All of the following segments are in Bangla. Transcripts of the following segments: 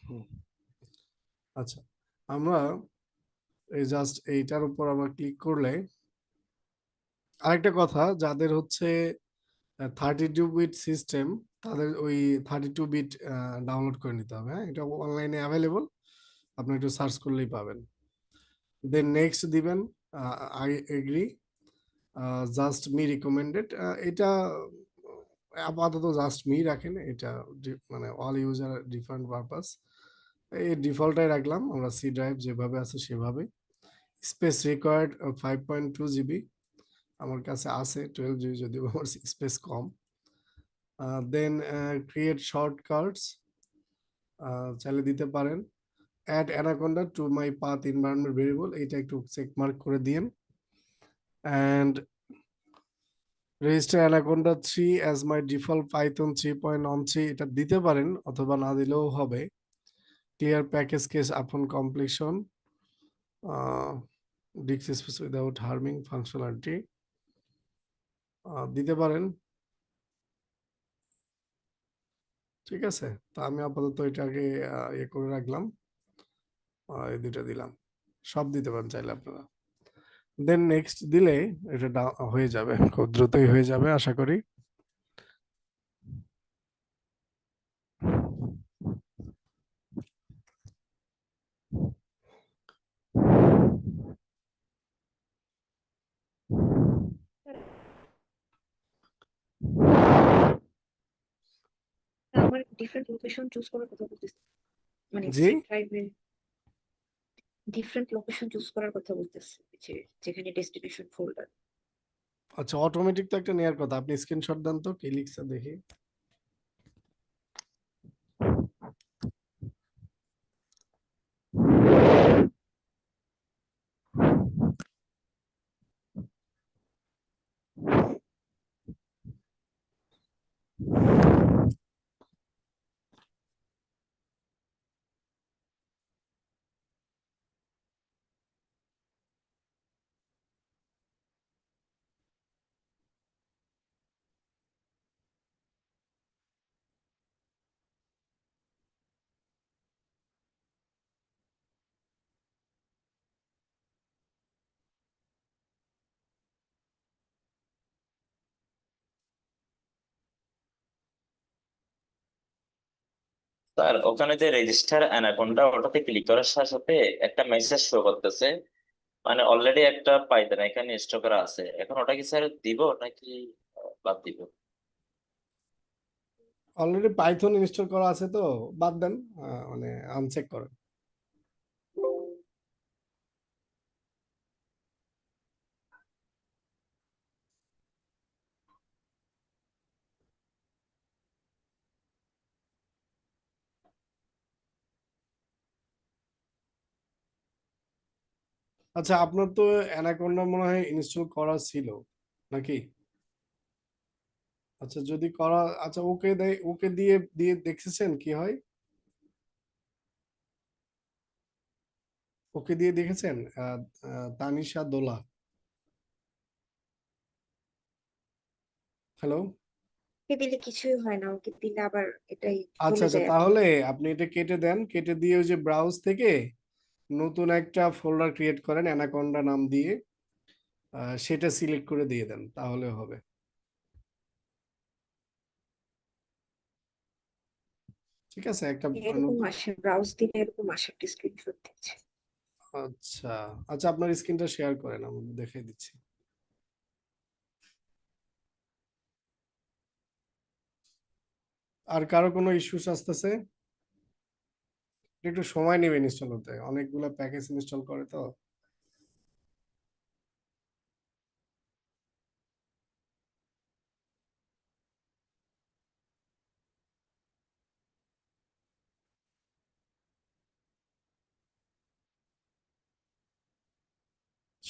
হুম, আচ্ছা, আমরা এই জাস্ট এইটার উপর আমরা ক্লিক করলে আরেকটা কথা, যাদের হচ্ছে 32 বিট সিস্টেম, তাদের ওই 32 বিট ডাউনলোড করে নিতে হবে। হ্যাঁ, এটা অনলাইনে অ্যাভেলেবল, আপনি একটু সার্চ করলেই পাবেন। দেন নেক্সট দিবেন, I agree, just me recommended. এটা আপাতত জাস্ট মি রাখেন, এটা মানে অল ইউজার ডিফারেন্ট পারপাস। এই ডিফল্টটাই রাখলাম আমরা, সি ড্রাইভ যেভাবে আছে সেভাবে। স্পেস রিকোয়ার্ড 5.2 জিবি, আমার কাছে আছে 12 জিবি, যদিও আমার স্পেস কম। দেন ক্রিয়েট শর্টকাটস চাইলে দিতে পারেন। Add Anaconda to my path environment variable, এইটা একটু চেক মার্ক করে দিন। And register Anaconda 3 as my default Python 3.13, এটা দিতে পারেন অথবা না দিলেও হবে। Clear package cache upon completion, disk space without harming functionality দিতে পারেন। ঠিক আছে, তা আমি আপাতত এটাকে ইয়ে করে রাখলাম, এই দুটো দিলাম। সব দিতে পারেন চাইলে আপনারা। দেন নেক্সট দিলে এটা হয়ে যাবে, খুব দ্রুতই হয়ে যাবে আশা করি। আমার ডিফারেন্ট লোকেশন চুজ করার কথা বলতেছি, মানে জি, সি ড্রাইভে ডিফারেন্ট লোকেশন চুজ করার কথা বলতেছি, যে যেখানে ডেস্টিনেশন ফোল্ডার। আচ্ছা, অটোমেটিক তো একটা নেয়ার কথা, আপনি স্ক্রিনশট দেন তো কি লিখছে দেখি। স্যার ওখানে যে রেজিস্টার অ্যানাকোন্ডা, ওটাতে ক্লিক করার সাথে সাথে একটা মেসেজ শো করতেছে, মানে অলরেডি একটা পাইথন এখানে ইনস্টল করা আছে। এখন ওটা কি স্যার দিব নাকি বাদ দিব? অলরেডি পাইথন ইনস্টল করা আছে তো বাদ দেন, মানে আনচেক করেন। আচ্ছা, আপনার তো অ্যানাকোন্ডা মনে হয় ইনস্টল করা ছিল নাকি? আচ্ছা, যদি করা, আচ্ছা ওকে দেয়, ওকে দিয়ে দিয়ে দেখেছেন কি হয়? ওকে দিয়ে দেখেছেন? তানিশা দোলা, হ্যালো। ওকে দিলে কিছুই হয় না, ওকে দিলে আবার এটাই আচ্ছা চলে আচ্ছা, যায় আর কি। তাহলে আপনি এটা কেটে দেন, কেটে দিয়ে ওই যে ব্রাউজ থেকে নতুন একটা ফোল্ডার ক্রিয়েট করেন অ্যানাকোন্ডা নাম দিয়ে, সেটা সিলেক্ট করে দিয়ে দেন, তাহলে হবে। ঠিক আছে, একটা এরকম নতুন। আসে, ব্রাউজ দিলে এরকম আসে, একটা স্ক্রিনশট দিচ্ছে। আচ্ছা আচ্ছা, আপনার স্ক্রিনটা শেয়ার করেন, আমি দেখাই দিচ্ছি। আর কারো কোনো ইস্যুস আসতেছে? একটু সময় নেবে ইনস্টল হতে, অনেকগুলো প্যাকেজ ইনস্টল করে তো।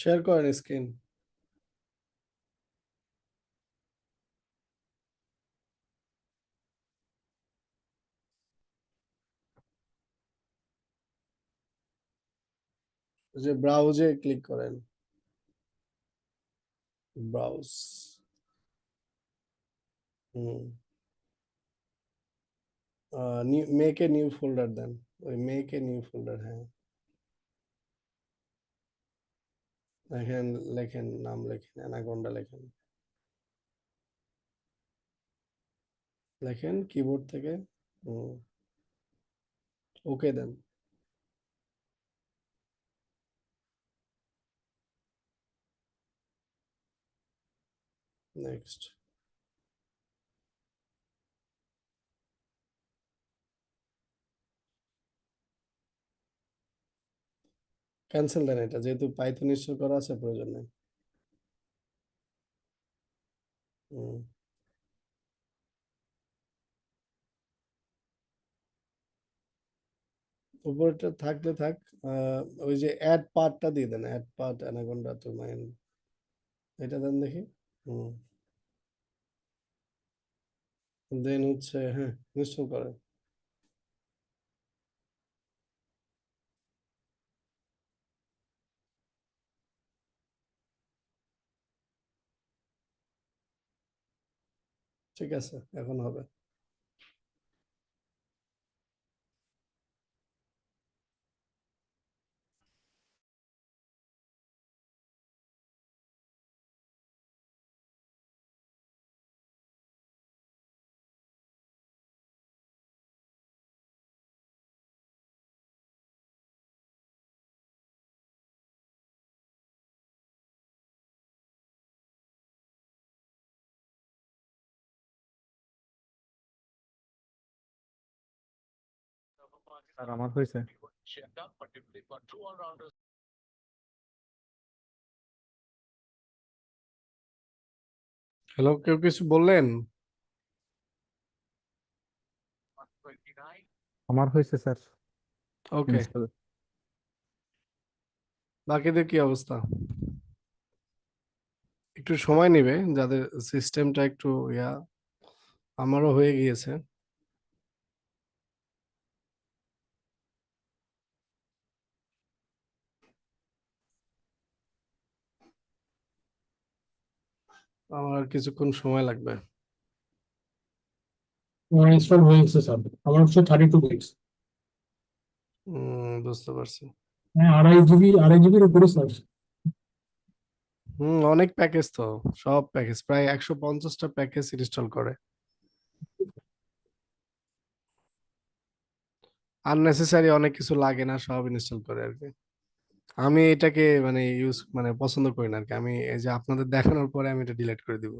শেয়ার করেন স্ক্রিন। যে ব্রাউজে ক্লিক করেন, ব্রাউজ, হুম, মেক এ নিউ ফোল্ডার দেন, ওই মেক এ নিউ ফোল্ডার, হ্যাঁ লেখেন, লেখেন নাম, লেখেন অ্যানাকোন্ডা, লেখেন লেখেন কিবোর্ড থেকে। ওকে দেন। নেক্সট। ক্যান্সেল দেন, এটা যেহেতু পাইথন ইনস্টল করা আছে প্রয়োজন নেই। হুম, উপরেটা থাকলে থাক। ওই যে অ্যাড পার্টটা দিয়ে দেন, add part anaconda to mine, এটা দেন দেখি। হুম, দেন হচ্ছে হ্যাঁ ইনস্টল করেন। ঠিক আছে, এখন হবে। স্যার আমার হয়েছে। হ্যালো, কেউ কিছু বললেন? আমার হয়েছে স্যার ওকে, ইনস্টল। বাকিদের কি অবস্থা? একটু সময় নেবে যাদের সিস্টেমটা একটু ইয়া, আমারও হয়ে গিয়েছে। আমার আর কিছুক্ষণ সময় লাগবে। ইনস্টল হয়ে গেছে স্যার, আমার হচ্ছে 32 বিটস। বুঝতে পারছি। হ্যাঁ, 2.5 জিবির উপরে স্যার। অনেক প্যাকেজ তো, সব প্যাকেজ প্রায় 150টা প্যাকেজ ইনস্টল করে। আননেসেসারি অনেক কিছু লাগে না, সব ইনস্টল করে আর কি। আমি এটাকে মানে ইউজ মানে পছন্দ করি না আর কি। আমি এই যে আপনাদের দেখানোর পরে আমি এটা ডিলিট করে দিব।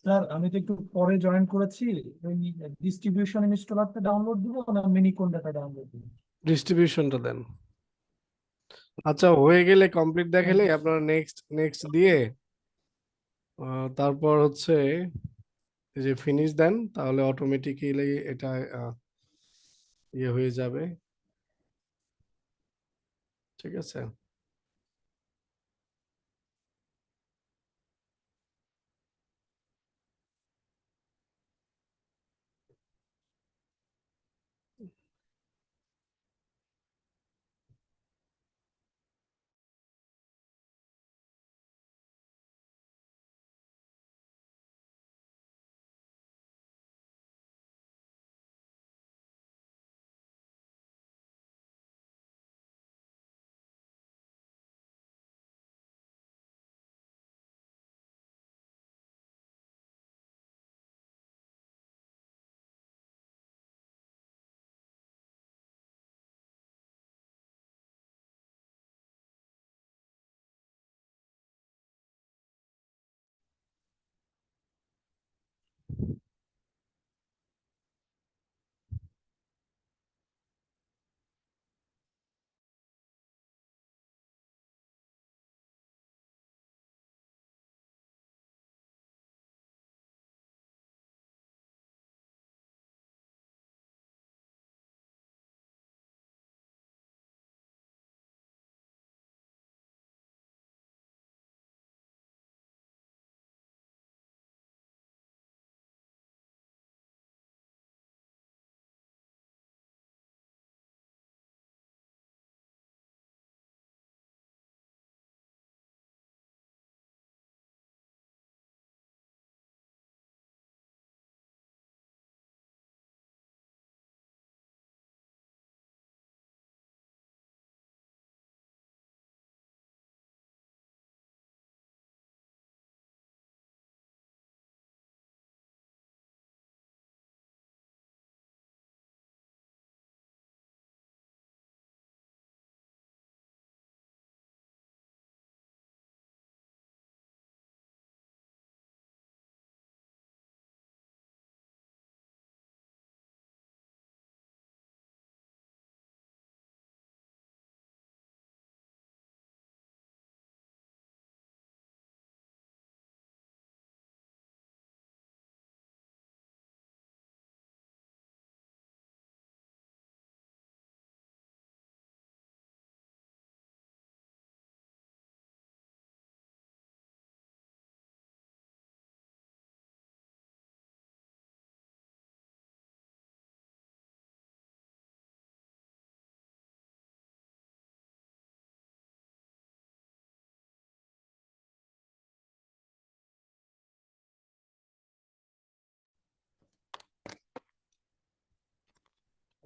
স্যার আমি তো একটু পরে জয়েন করেছি, ওই ডিস্ট্রিবিউশন ইনস্টলারটা ডাউনলোড দিব না মিনি কোনটা ডাউনলোড দিব? ডিস্ট্রিবিউশনটা দেন। আচ্ছা, হয়ে গেলে কমপ্লিট থ্যাংক দেখালে ইউ। আপনারা নেক্সট নেক্সট দিয়ে তারপর হচ্ছে এই যে ফিনিশ দেন, তাহলে অটোমেটিক্যালি এটা ইয়ে হয়ে যাবে। ঠিক আছে।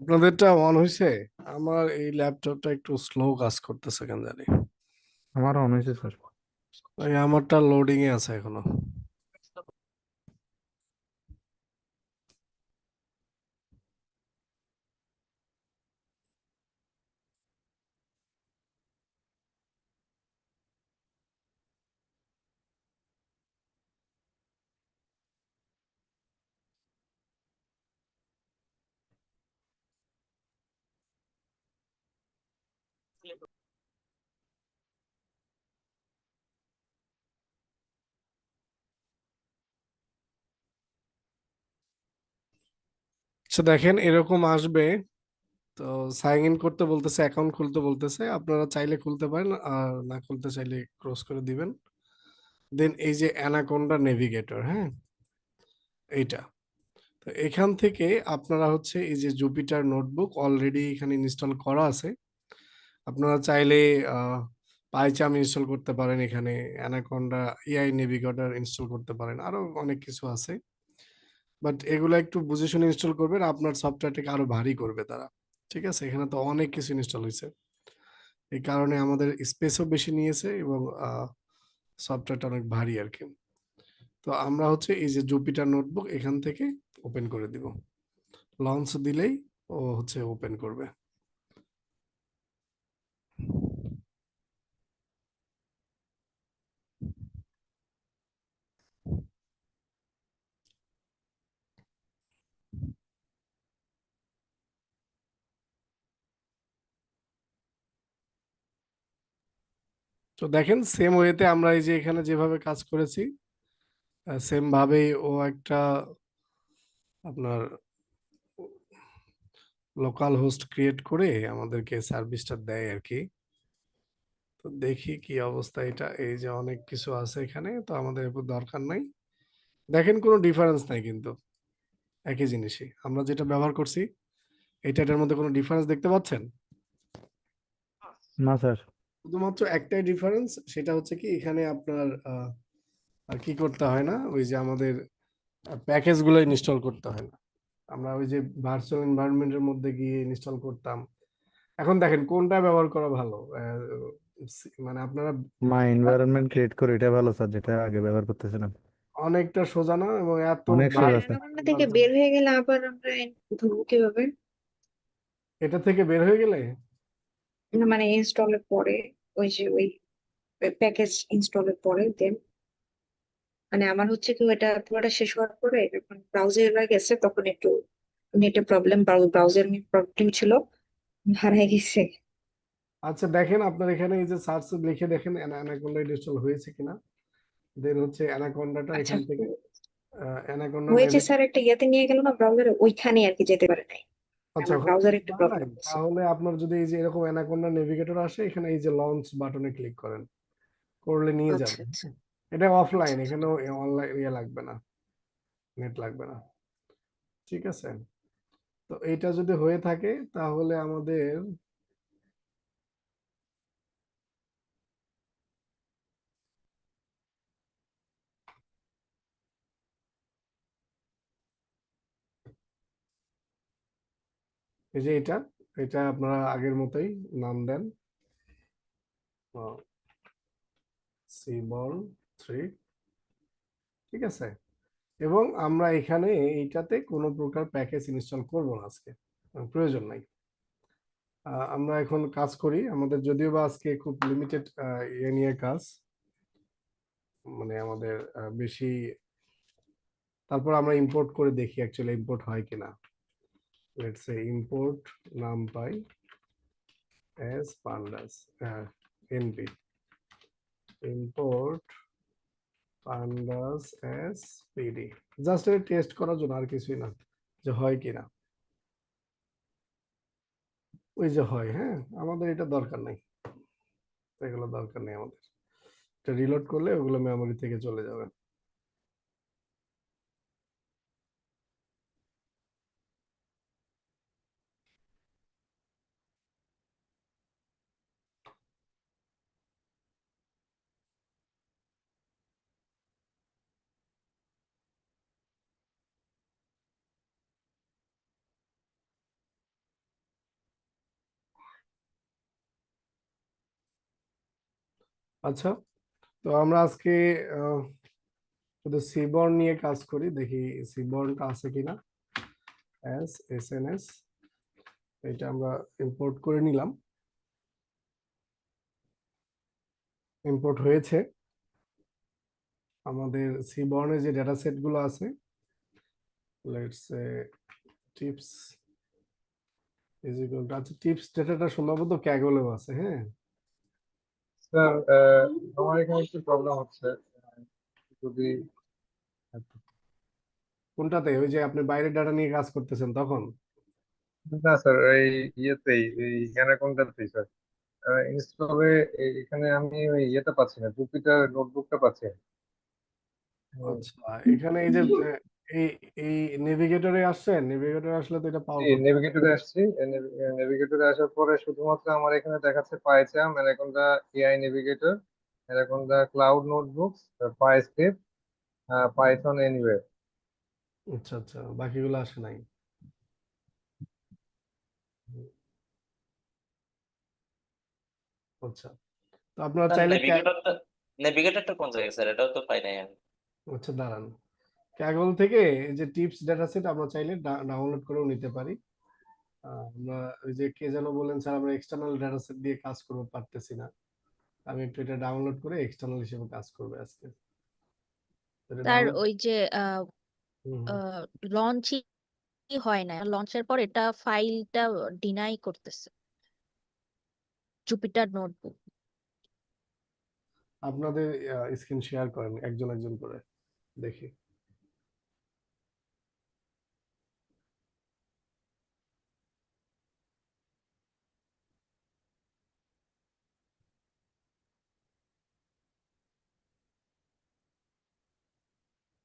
আপনাদেরটা অন হয়েছে? আমার এই ল্যাপটপটা একটু স্লো কাজ করতেছে কেন জানি। আমারও অন হয়েছে স্যার। এই আমারটা লোডিং এ আছে এখনো। আচ্ছা দেখেন এরকম আসবে। তো সাইন ইন করতে বলতেছে, অ্যাকাউন্ট খুলতে বলতেছে, আপনারা চাইলে খুলতে পারেন আর না খুলতে চাইলে ক্লোজ করে দিবেন। দেন এই যে অ্যানাকোন্ডা নেভিগেটর, হ্যাঁ, এইটা। তো এখান থেকে আপনারা হচ্ছে এই যে জুপিটার নোটবুক অলরেডি এখানে ইনস্টল করা আছে। আপনারা চাইলে পাইচাম ইনস্টল করতে পারেন, এখানে অ্যানাকোন্ডা এআই নেভিগেটর ইনস্টল করতে পারেন, আরো অনেক কিছু আছে। বাট এগুলো একটু বুঝে শুনে ইনস্টল করবেন, আপনার সফটওয়্যারটাকে আরো ভারী করবে তারা। ঠিক আছে, এখানে তো অনেক কিছু ইনস্টল হয়েছে, এই কারণে আমাদের স্পেসও বেশি নিয়েছে এবং সফটওয়্যারটা অনেক ভারী আর কি। তো আমরা হচ্ছে এই যে জুপিটার নোটবুক এখান থেকে ওপেন করে দিব, লঞ্চ দিলেই ও হচ্ছে ওপেন করবে। তো দেখেন সেম ওয়েতে আমরা এই যে এখানে যেভাবে কাজ করেছি সেম ভাবেই ও একটা আপনার লোকাল হোস্ট ক্রিয়েট করে আমাদেরকে সার্ভিসটা দেয় আর কি। তো দেখি কি অবস্থা এটা, এই যে অনেক কিছু আছে এখানে, তো আমাদের এরপর দরকার নাই। দেখেন কোনো ডিফারেন্স নাই কিন্তু, একই জিনিসই আমরা যেটা ব্যবহার করছি, এটার মধ্যে কোনো ডিফারেন্স দেখতে পাচ্ছেন? না স্যার। শুধুমাত্র একটাই ডিফারেন্স, সেটা হচ্ছে কি এখানে আপনার আর কি করতে হয় না, ওই যে আমাদের প্যাকেজ গুলো ইনস্টল করতে হয় না। আমরা ওই যে ভার্চুয়াল এনভায়রনমেন্টের মধ্যে গিয়ে ইনস্টল করতাম। এখন দেখেন কোনটা ব্যবহার করা ভালো, মানে আপনারা মা এনভায়রনমেন্ট ক্রিয়েট করে এটা ভালো স্যার, যেটা আগে ব্যবহার করতেছিলাম। অনেকটা সোজা না এবং এত অনেক আর সোজা বাড়তি স্যার। অ্যানাকোন্ডা থেকে বের হয়ে গেলে আবার আমরা ধরবো কিভাবে? এটা থেকে বের হয়ে গেলে না, মানে ইনস্টলের পরে, ওই প্যাকেজ ইনস্টলের পরে দেন, মানে আমার হচ্ছে কি ওটা পুরোটা শেষ হওয়ার পরে যখন ব্রাউজার গেছে তখন একটু নেটের প্রবলেম, ব্রাউজার প্রবলেম ছিল, হারাই গেছে। আচ্ছা দেখেন আপনার এখানে এই যে সার্চ লিখে দেখেন অ্যানাকোন্ডা ইনস্টল হয়েছে কিনা। দেন হচ্ছে অ্যানাকোন্ডাটা আচ্ছা, এখান থেকে অ্যানাকোন্ডা হয়েছে নেভি। স্যার, একটা ইয়াতে নিয়ে গেল না ব্রাউজারে, ওইখানে আর কি যেতে পারে নাই। আচ্ছা আমার ওখানে ব্রাউজার যেতে একটু পারে নাই, প্রবলেম আছে। তাহলে আপনার যদি এই যে এরকম অ্যানাকোন্ডা নেভিগেটর আসে, এখানে এই যে লঞ্চ বাটনে ক্লিক করেন, করলে নিয়ে আচ্ছা যাবে। আচ্ছা এটা আচ্ছা অফলাইন, আচ্ছা। এখানে অনলাইন ইয়ে লাগবে না, নেট লাগবে না। ঠিক আছে, তো এইটা যদি হয়ে থাকে তাহলে আমাদের এই যে এটা, এটা আপনারা আগের মতোই নাম দেন, সিবল 3। ঠিক আছে, এবং আমরা এখানে এইটাতে কোনো প্রকার প্যাকেজ ইনস্টল করব না আজকে, প্রয়োজন নাই। আমরা এখন কাজ করি, আমাদের যদিও বা আজকে খুব লিমিটেড ইয়ে নিয়ে কাজ, মানে আমাদের বেশি। তারপর আমরা ইম্পোর্ট করে দেখি অ্যাকচুয়ালি ইম্পোর্ট হয় কিনা। Let's say import numpy as pandas NP, import pandas as PD, just এটা টেস্ট করার জন্য, আর কিছুই না, যে হয় কিনা। ওই যে হয়, হ্যাঁ, আমাদের এটা দরকার নাই, এগুলো দরকার নেই আমাদের। এটা রিলোড করলে ওগুলো মেমোরি থেকে চলে যাবে। আচ্ছা, তো আমরা আজকে শুধু সিবর্ন নিয়ে কাজ করি, দেখি সিবর্নটা আছে কিনা। SNS এটা আমরা ইম্পোর্ট করে নিলাম, ইম্পোর্ট হয়েছে। আমাদের সিবর্নে যে ডেটা সেট গুলো আছে, let's say tips is equal to, আচ্ছা টিপস ডেটাটা সম্ভবত ক্যাগলেও আছে। হ্যাঁ, স্যার আমার এখানে একটু প্রবলেম হচ্ছে যদি কোনটাতে? ওই যে আপনি বাইরের ডাটা নিয়ে কাজ করতেছেন তখন? না স্যার এই ইয়েতেই এই অ্যানাকোন্ডাতেই স্যার ইনস্টলে এখানে আমি ওই ইয়েটা পাচ্ছি না, জুপিটার নোটবুকটা পাচ্ছি না। আচ্ছা, এখানে এই যে এই এই নেভিগেটরে আসছেন, নেভিগেটরে আসলে তো এটা পাওয়ার কথা। নেভিগেটরে আসছি, নেভিগেটরে আসার পরে শুধুমাত্র আমার এখানে দেখাচ্ছে PyCharm, Anaconda AI Navigator, Anaconda Cloud Notebooks, PyScript, Python anyway. আচ্ছা আচ্ছা, বাকিগুলো আসে নাই। আচ্ছা, তো আপনারা চাইলে নেভিগেটরটা কোন জায়গায় স্যার? এটাও তো পাই নাই আমি। আচ্ছা দাঁড়ান, ক্যাগল থেকে এই যে টিপস ডেটা সেট আমরা চাইলে ডাউনলোড করেও নিতে পারি। আমরা ওই যে কে যেন বলেন স্যার আমরা এক্সটার্নাল ডেটা সেট দিয়ে কাজ করতে পারতেছি না, আমি একটু এটা ডাউনলোড করে এক্সটার্নাল হিসেবে কাজ করবো আজকে। এটা তার ডাউনলোড। ওই যে লঞ্চই হয় না, লঞ্চের পর এটা ফাইলটা ডিনাই করতেছে জুপিটার নোটবুক। আপনাদের স্ক্রিন শেয়ার করেন একজন একজন করে, দেখি।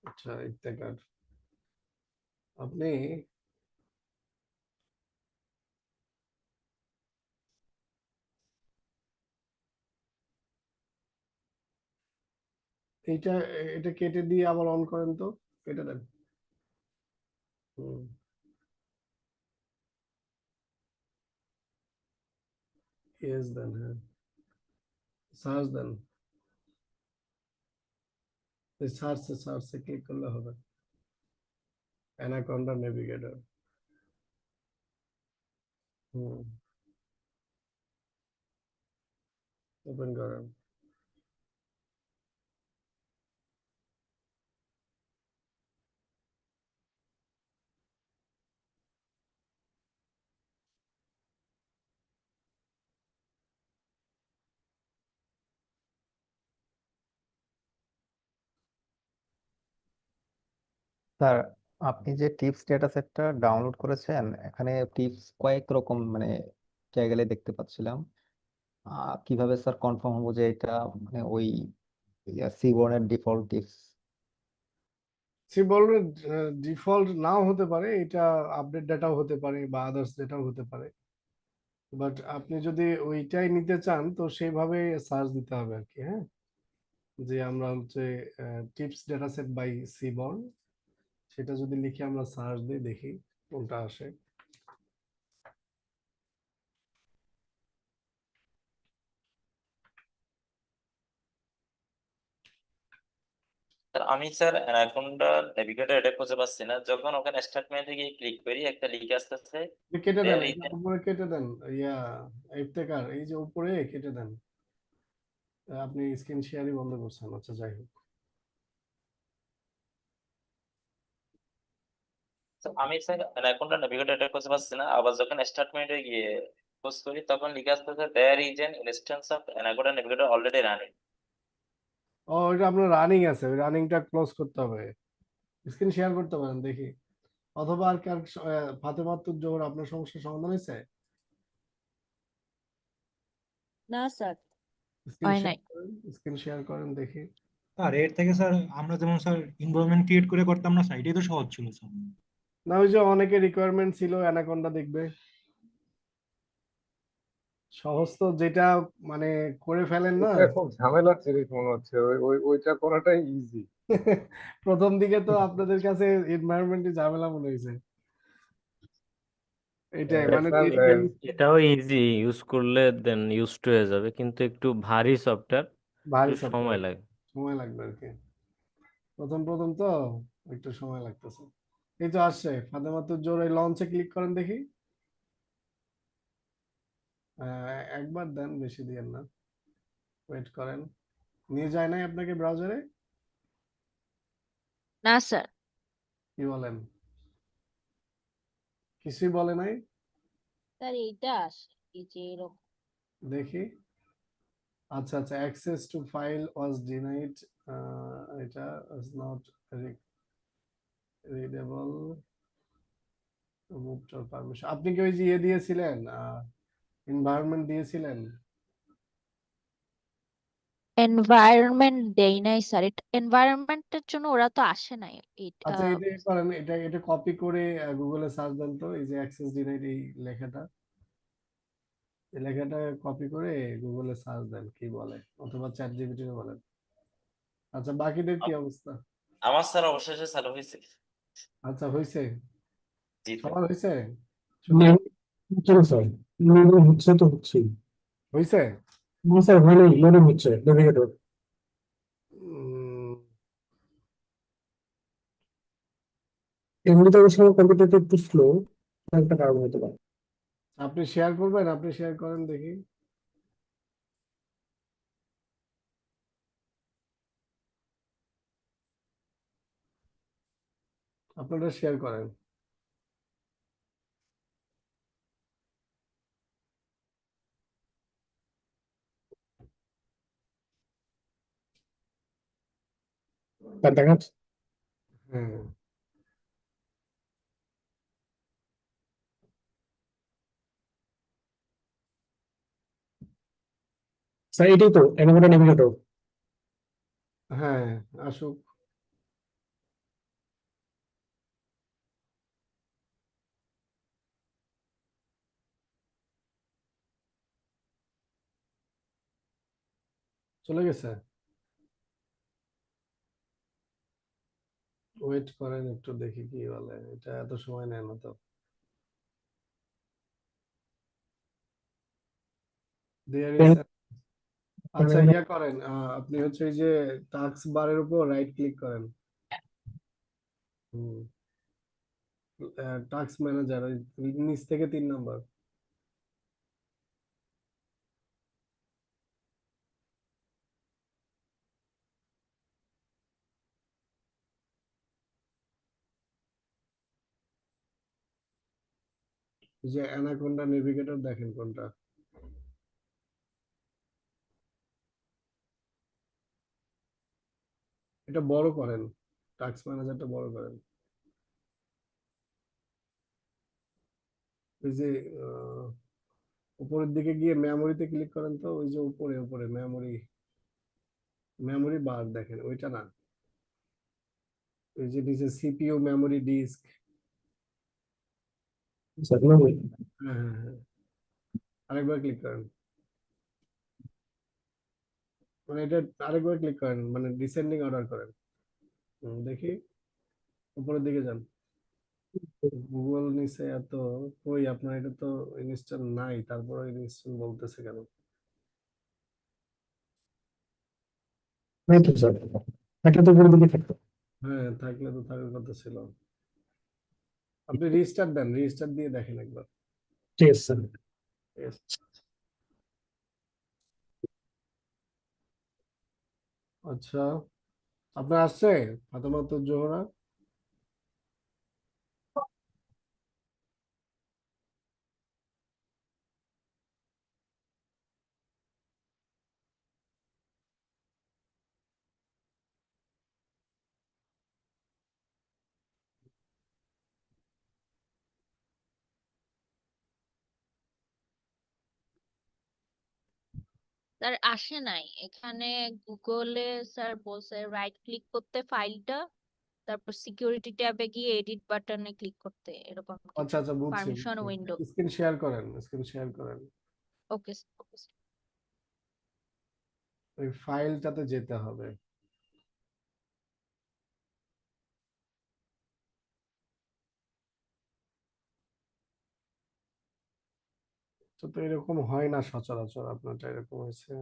আচ্ছা, ইফতেখার আপনি এইটা এটা কেটে দিয়ে আবার অন করেন তো, কেটে দেন। হুম, ইয়েস দেন, হ্যাঁ সার্চ দেন, সার্চে সার্চে ক্লিক করলে হবে, অ্যানাকোন্ডা নেভিগেটর। হুম, ওপেন করেন। স্যার, আপনি যে টিপস ডেটা সেটটা ডাউনলোড করেছেন, এখানে টিপস কয়েক রকম মানে জায়গায় দেখতে পাচ্ছিলাম। কিভাবে স্যার কনফার্ম হবো যে এটা মানে ওই সিবর্নের ডিফল্ট টিপস? সিবলের ডিফল্ট নাও হতে পারে, এটা আপডেট ডাটাও হতে পারে বা আদার্স ডেটাও হতে পারে, বাট আপনি যদি ওইটাই নিতে চান তো সেইভাবে সার্চ দিতে হবে আর কি। হ্যাঁ, যে আমরা হচ্ছে tips data set by seaborn, সেটা যদি লিখে আমরা সার্চ দিই, দেখি কোনটা আসে। স্যার আমি স্যার অ্যানাকোন্ডা নেভিগেটর এটা খুঁজে পাচ্ছি না। যখন ওখানে স্টেটমেন্টে গিয়ে ক্লিক করি একটা লিঙ্ক আসতেছে, কেটে দেন, there is এটা an- উপরে কেটে দেন। ইয়া ইফতেখার, এই যে উপরে কেটে দেন। আপনি স্ক্রিন শেয়ারই বন্ধ করছেন, আচ্ছা যাই হোক। তো আমি স্যার অ্যানাকোন্ডা নেভিগেটর এটা খুঁজে পাচ্ছি না। আবার যখন স্টেটমেন্টে গিয়ে খোঁজ করি তখন লিখে আসতেছে there is an instance of anaconda navigator already running. ও, এটা আপনার রানিং আছে, ওই রানিংটা ক্লোজ করতে হবে। স্ক্রিন শেয়ার করতে পারেন, দেখি। অথবা আর কার ফাতেমাতুর জোহর আপনার সমস্যার সমাধান হয়েছে? না স্যার, স্ক্রিন হয় শেয়ার নাই। করেন, স্ক্রিন শেয়ার করেন, দেখি। স্যার এর থেকে স্যার আমরা যেমন স্যার এনভায়রনমেন্ট ক্রিয়েট করে করতাম না স্যার, এটাই তো সহজ ছিল স্যার। না, ওই যে অনেকে রিকোয়ারমেন্ট ছিল অ্যানাকোন্ডা দেখবে, সহজ তো যেটা মানে করে ফেলেন না। এটা খুব ঝামেলার জিনিস মনে হচ্ছে, ওইটা করাটাই ইজি। প্রথম দিকে তো আপনাদের কাছে এনভায়রনমেন্টই ঝামেলা মনে হয়েছে, এটাই মানে স্যার এটাও ইজি, ইউজ করলে দেন ইউজ টু হয়ে যাবে, কিন্তু একটু ভারী সফটওয়্যার। ভারী একটু সফট সময় লাগে। সময় লাগবে আর কি, প্রথম প্রথম তো একটু সময় লাগতেছে। এই তো আসছে ফাতেমাতুর জোর, এই লঞ্চে ক্লিক করেন দেখি। একবার দেন, বেশি দিয়েন না, ওয়েট করেন। নিয়ে যায় নাই আপনাকে ব্রাউজারে? না স্যার। কি বলেন, কিছুই বলে নাই? স্যার এইটা আসে, এই যে এরকম। দেখি, আচ্ছা আচ্ছা, access to file was denied, এটা was not readable, move to permission. আপনি কি ওই যে ইয়ে দিয়েছিলেন, এনভায়রনমেন্ট দিয়েছিলেন? এনভায়রনমেন্ট দেই নাই স্যার, এটা এনভায়রনমেন্টের জন্য ওরা তো আসে নাই। আচ্ছা, এটা করেন, এটা কপি করে গুগলে সার্চ দেন তো, এই যে অ্যাক্সেস ডিনাইড এই লেখাটা, এই লেখাটা কপি করে গুগলে সার্চ দেন কি বলে, অথবা চ্যাট জিপিটি বলেন। আচ্ছা, বাকিদের কি অবস্থা? আমার স্যার অবশেষে চালু হয়েছে। আচ্ছা, হয়েছে, জি স্যার। সবার হয়েছে, স্যার লোডিং হচ্ছে তো হচ্ছেই। হয়েছে। না স্যার হয়নি, লোডিং হচ্ছে নেভিগেটর। উম, এমনিতে অবশ্য আমার কম্পিউটারটা একটু স্লো, একটা কারণ হতে পারে। আপনি শেয়ার করবেন, আপনি শেয়ার করেন দেখি। আপনারা শেয়ার করেন। দেখা যাচ্ছে। হ্যাঁ, স্যার এটাই তো অ্যানিমেটেড নেভিগেটর। হ্যাঁ, আসুক। চলে গেছে, ওয়েট করেন একটু, দেখি কি বলে, এটা এত সময় নেয় না তো। দেয়ার ইজ, আচ্ছা ইয়া করেন, আপনি হচ্ছে এই যে টাস্ক বারের উপর রাইট ক্লিক করেন। হুম, টাস্ক ম্যানেজার, ওই নিচ থেকে 3 নাম্বার। এই যে অ্যানাকোন্ডা নেভিগেটর দেখেন কোনটা, এটা বড় করেন, টাস্ক ম্যানেজারটা বড় করেন। ওই যে আহ, উপরের দিকে গিয়ে মেমোরিতে ক্লিক করেন তো, ওই যে উপরে উপরে মেমোরি, মেমোরি বার দেখেন, ওইটা না, ওই যে নিচে CPU memory disk. Sir memory. হ্যাঁ হ্যাঁ হ্যাঁ, আরেকবার ক্লিক করেন, মানে এটা আরেকবার ক্লিক করেন, মানে ডিসেন্ডিং অর্ডার করেন। দেখি, উপরের দিকে যান, গুগল নিচে এত, কই আপনার এটা তো ইনস্টল নাই, তারপরে ইনস্টল বলতেছে কেন? নাই তো স্যার, একটা তো উপরের দিকে থাকতো। হ্যাঁ, থাকলে তো থাকার কথা ছিল। আপনি রিস্টার্ট দেন, রিস্টার্ট দিয়ে দেখেন একবার। ঠিক আছে স্যার। Yes. আচ্ছা, আপনার আসছে ফাতেমাতুর জোহরা? স্যার আসে নাই এখানে। গুগলে স্যার বলছে রাইট ক্লিক করতে ফাইলটা, তারপর সিকিউরিটি ট্যাবে গিয়ে এডিট বাটনে ক্লিক করতে, এরকম আচ্ছা কিছু। আচ্ছা, বুঝছি পারমিশন বুঝছি। উইন্ডো। স্ক্রিন শেয়ার করেন, স্ক্রিন শেয়ার করেন, ওকে। ওকে। ওই ফাইলটাতে যেতে হবে। তো এরকম হয় না সচরাচর, আপনারটা এরকম হয়েছে।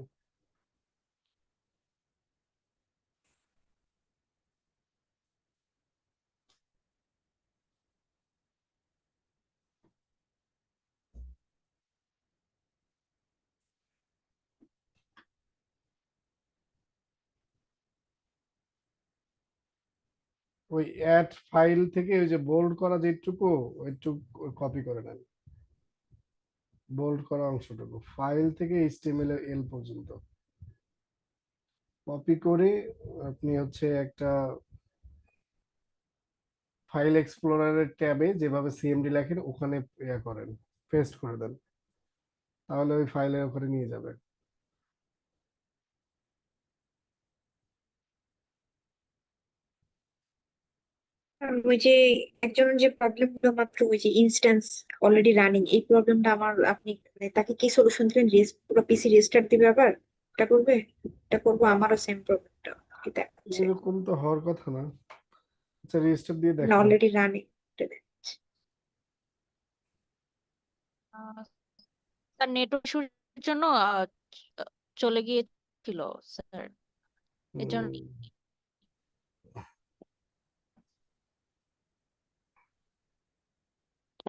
ওই অ্যাড ফাইল থেকে ওই যে বোল্ড করা যেটুকু ওইটুকু কপি করে নেন, বোল্ড করা অংশটুকু ফাইল থেকে HTML পর্যন্ত কপি করে আপনি হচ্ছে একটা ফাইল এক্সপ্লোরারের ট্যাবে যেভাবে সিএমডি লেখেন ওখানে ইয়া করেন, পেস্ট করে দেন, তাহলে ওই ফাইলের ওখানে নিয়ে যাবে। আর ওই যে একজনের যে প্রবলেম গুলো মাত্র ওই যে ইনস্ট্যান্স অলরেডি রানিং, এই প্রবলেমটা আমার, আপনি মানে তাকে কি সলিউশন দিলেন? পুরো পিসি রেস্টার্ট দিবে আবার? এটা করবে? এটা করবো, আমারও সেম প্রবলেমটা কি দেখাচ্ছে, এরকম তো হওয়ার কথা না। আচ্ছা রেজিস্টার দিয়ে মানে দেখেন। Already running. তার নেটওয়ার্ক ইস্যুর জন্য চলে গিয়েছিল স্যার, এজন্য। হুম,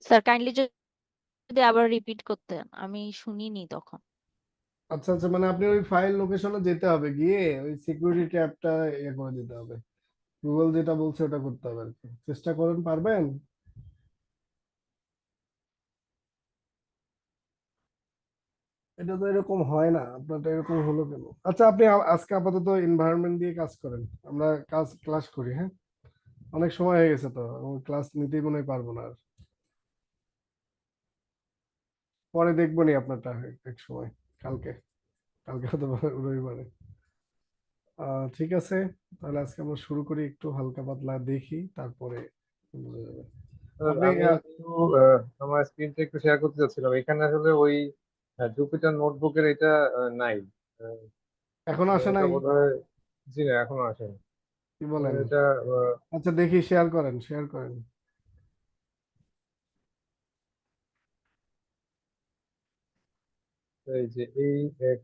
স্যার কাইন্ডলি যদি আবার রিপিট করতেন, আমি শুনিনি তখন। আচ্ছা আচ্ছা, মানে আপনি ওই ফাইল লোকেশনে যেতে হবে, গিয়ে ওই সিকিউরিটি ট্যাবটা ইয়ে করে দিতে হবে, গুগল যেটা বলছে ওটা করতে হবে আর কি। চেষ্টা করেন, পারবেন? এটা তো এরকম হয় না, আপনারটা এরকম হলো কেন? আচ্ছা আপনি আজকে আপাতত এনভায়রনমেন্ট দিয়ে কাজ করেন, আমরা ক্লাস করি, হ্যাঁ? অনেক সময় হয়ে গেছে তো, ক্লাস নিতেই মনে হয় পারবো না আর। পরে দেখবো নি আপনারটা এক সময়, কালকে, কালকে হয়তো রবিবারে। ঠিক আছে, তাহলে আজকে আমরা শুরু করি, একটু হালকা পাতলা দেখি, তারপরে বোঝা যাবে। স্যার, আপনি আমি একটু আমার স্ক্রিনটা একটু শেয়ার করতে চাচ্ছিলাম। এখানে আসলে ওই জুপিটার নোটবুকের এটা নাই। আহ, এখন আসে ওটা নাই? বোধহয়, জি না, এখনো আসেনি। কি বলেন? এটা আচ্ছা দেখি, শেয়ার করেন, শেয়ার করেন। এই যে এই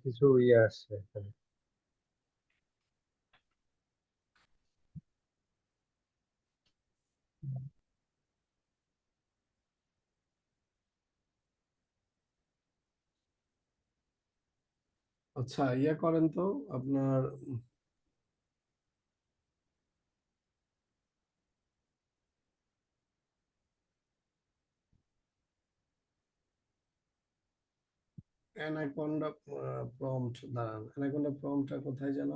কিছু ইয়ে আসছে এখানে। আচ্ছা ইয়ে করেন তো আপনার, অ্যানাকোন্ডা প্রম্পট, দাঁড়ান, অ্যানাকোন্ডা প্রম্পটটা কোথায় যেন,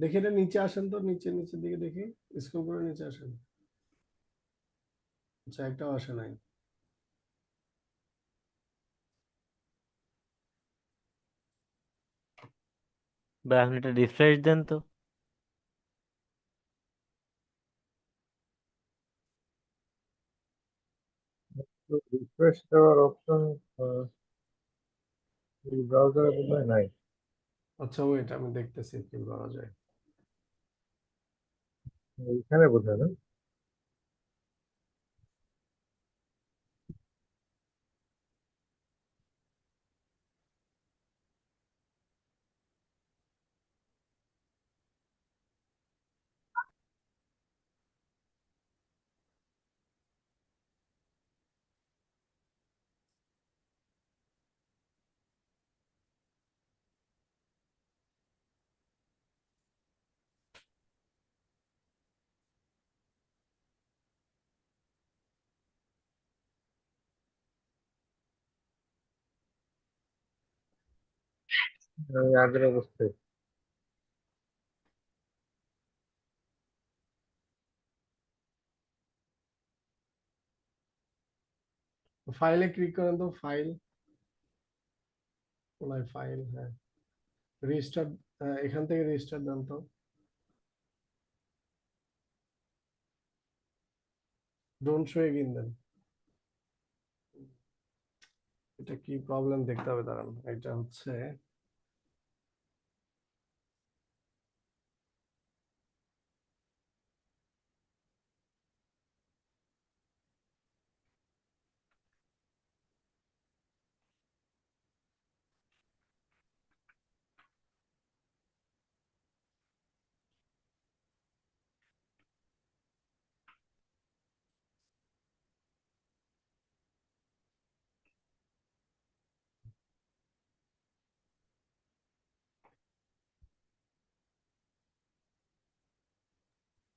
দেখি এটা নিচে আসেন তো, নিচে নিচের দিকে দেখি, স্ক্রল করে নিচে আসেন। আচ্ছা একটাও আসে নাই। বা আপনি একটা রিফ্রেশ দেন তো। রিফ্রেশ দেওয়ার অপশন এই ব্রাউজারে বোধহয় নাই। আচ্ছা ওয়েট, আমি দেখতেছি কি করা যায়। এখানে বোধহয় না। আমি আগের অবস্থায়। ফাইলে ক্লিক করেন তো, ফাইল, কোনায় ফাইল, হ্যাঁ, রেজিস্টার, এখান থেকে রেজিস্টার দেন তো। ডোন্ট শো এগেইন দেন। এটা কি প্রবলেম দেখতে হবে, দাঁড়ান, এটা হচ্ছে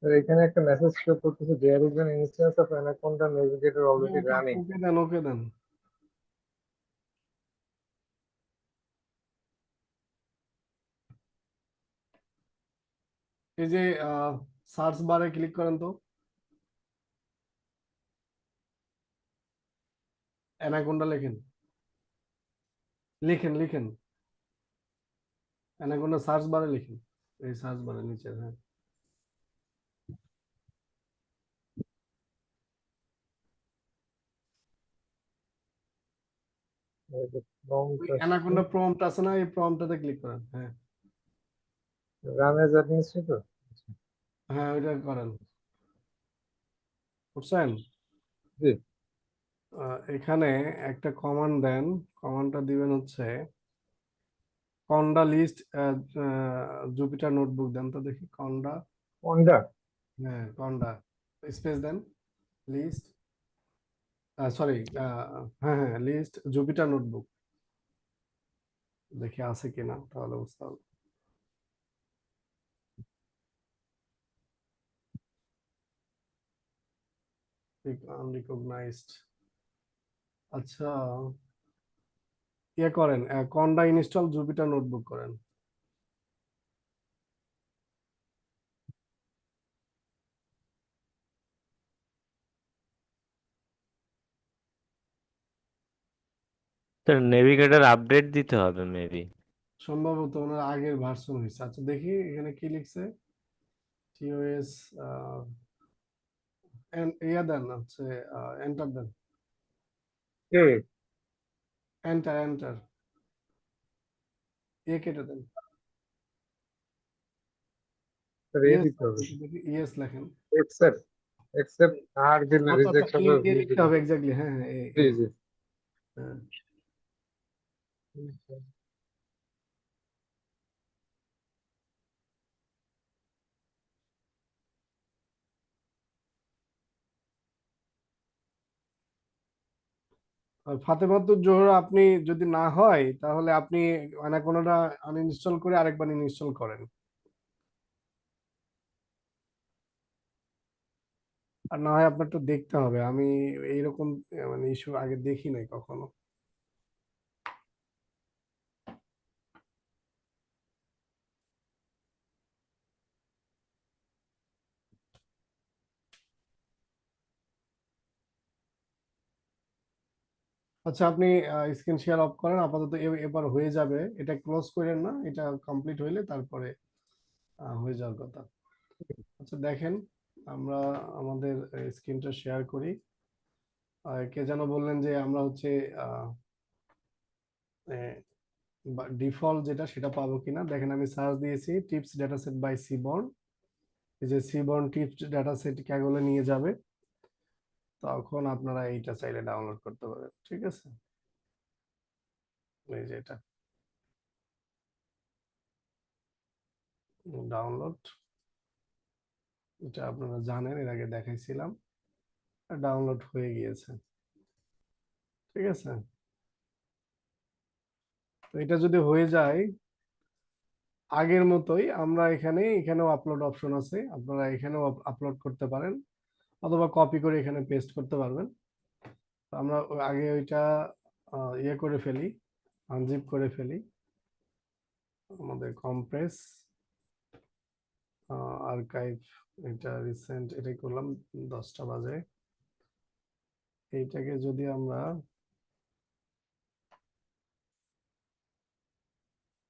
স্যার এখানে একটা মেসেজ শো করতেছে there is an instance of Anaconda Navigator already running. Okay দেন, ওকে দেন। এই যে সার্চ বারে ক্লিক করেন তো, অ্যানাকোন্ডা লেখেন, লিখেন লিখেন, অ্যানাকোন্ডা সার্চ বারে লিখেন, এই সার্চ বারে নিচে। হ্যাঁ, অ্যানাকোন্ডা প্রম্পট আছে না, এই প্রম্পটটাতে ক্লিক করেন। হ্যাঁ রান এজ অ্যাডমিনিস্ট্রেটর। হ্যাঁ, ওইটা করেন। বুঝছেন? জি। এখানে একটা কমান্ড দেন, কমান্ডটা দিবেন হচ্ছে কন্ডা লিস্ট জুপিটার নোটবুক দেন তো দেখি, কন্ডা। কন্ডা। হ্যাঁ কন্ডা, স্পেস দেন, লিস্ট, সরি, হ্যাঁ হ্যাঁ লিস্ট জুপিটার নোটবুক, দেখি আছে কিনা, তাহলে বুঝতে হবে। আনরিকগনাইজড। আচ্ছা, ইয়ে করেন, কন্ডা ইনস্টল জুপিটার নোটবুক করেন। স্যার নেভিগেটর আপডেট দিতে হবে মেবি। সম্ভবত ওনার আগের ভার্সন হয়েছে। আচ্ছা দেখি এখানে কি লিখছে, টিওএস ইয়া দেন, হচ্ছে এন্টার দেন, কে এন্টার এন্টার, এ কেটে দেন, রে ইয়েস দিতে হবে। দেখি, ইয়েস লেখেন। এক্সেপ্ট এক্সেপ্ট আর দিলে আচ্ছা আচ্ছা, রিজেকশন এ লিখতে হবে, এক্স্যাক্টলি, হ্যাঁ হ্যাঁ, জি জি। হ্যাঁ। আর ফাতেমাতুর জোহরা আপনি যদি না হয় তাহলে আপনি অ্যানাকোন্ডাটা আনইনস্টল করে আরেকবার ইনস্টল করেন। আর না হয় আপনার তো দেখতে হবে, আমি এইরকম মানে ইস্যু আগে দেখি নাই কখনো। আচ্ছা আপনি স্ক্রিন শেয়ার অফ করেন আপাতত, এবার হয়ে যাবে, এটা ক্লোজ করেন না, এটা কমপ্লিট হইলে তারপরে হয়ে যাওয়ার কথা। আচ্ছা দেখেন, আমরা আমাদের স্ক্রিনটা শেয়ার করি। কে যেন বললেন যে আমরা হচ্ছে ডিফল্ট যেটা সেটা পাবো কিনা দেখেন, আমি সার্চ দিয়েছি টিপস ডেটাসেট বাই সিবর্ন, এই যে সিবর্ন টিপস ডেটাসেট ক্যাগলে নিয়ে যাবে, তখন আপনারা এইটা চাইলে ডাউনলোড করতে পারেন। ঠিক আছে, এই যে এটা ডাউনলোড, এটা আপনারা জানেন, এর আগে দেখাইছিলাম, ডাউনলোড হয়ে গিয়েছে। ঠিক আছে, তো এটা যদি হয়ে যায় আগের মতোই, আমরা এখানেও আপলোড অপশন আছে, আপনারা এখানেও আপলোড করতে পারেন অথবা কপি করে এখানে পেস্ট করতে পারবেন। তো আমরা আগে ওইটা ইয়ে করে ফেলি, আনজিপ করে ফেলি, আমাদের কম্প্রেস আর্কাইভ, এটা রিসেন্ট, এটাই করলাম 10টা বাজে। এইটাকে যদি আমরা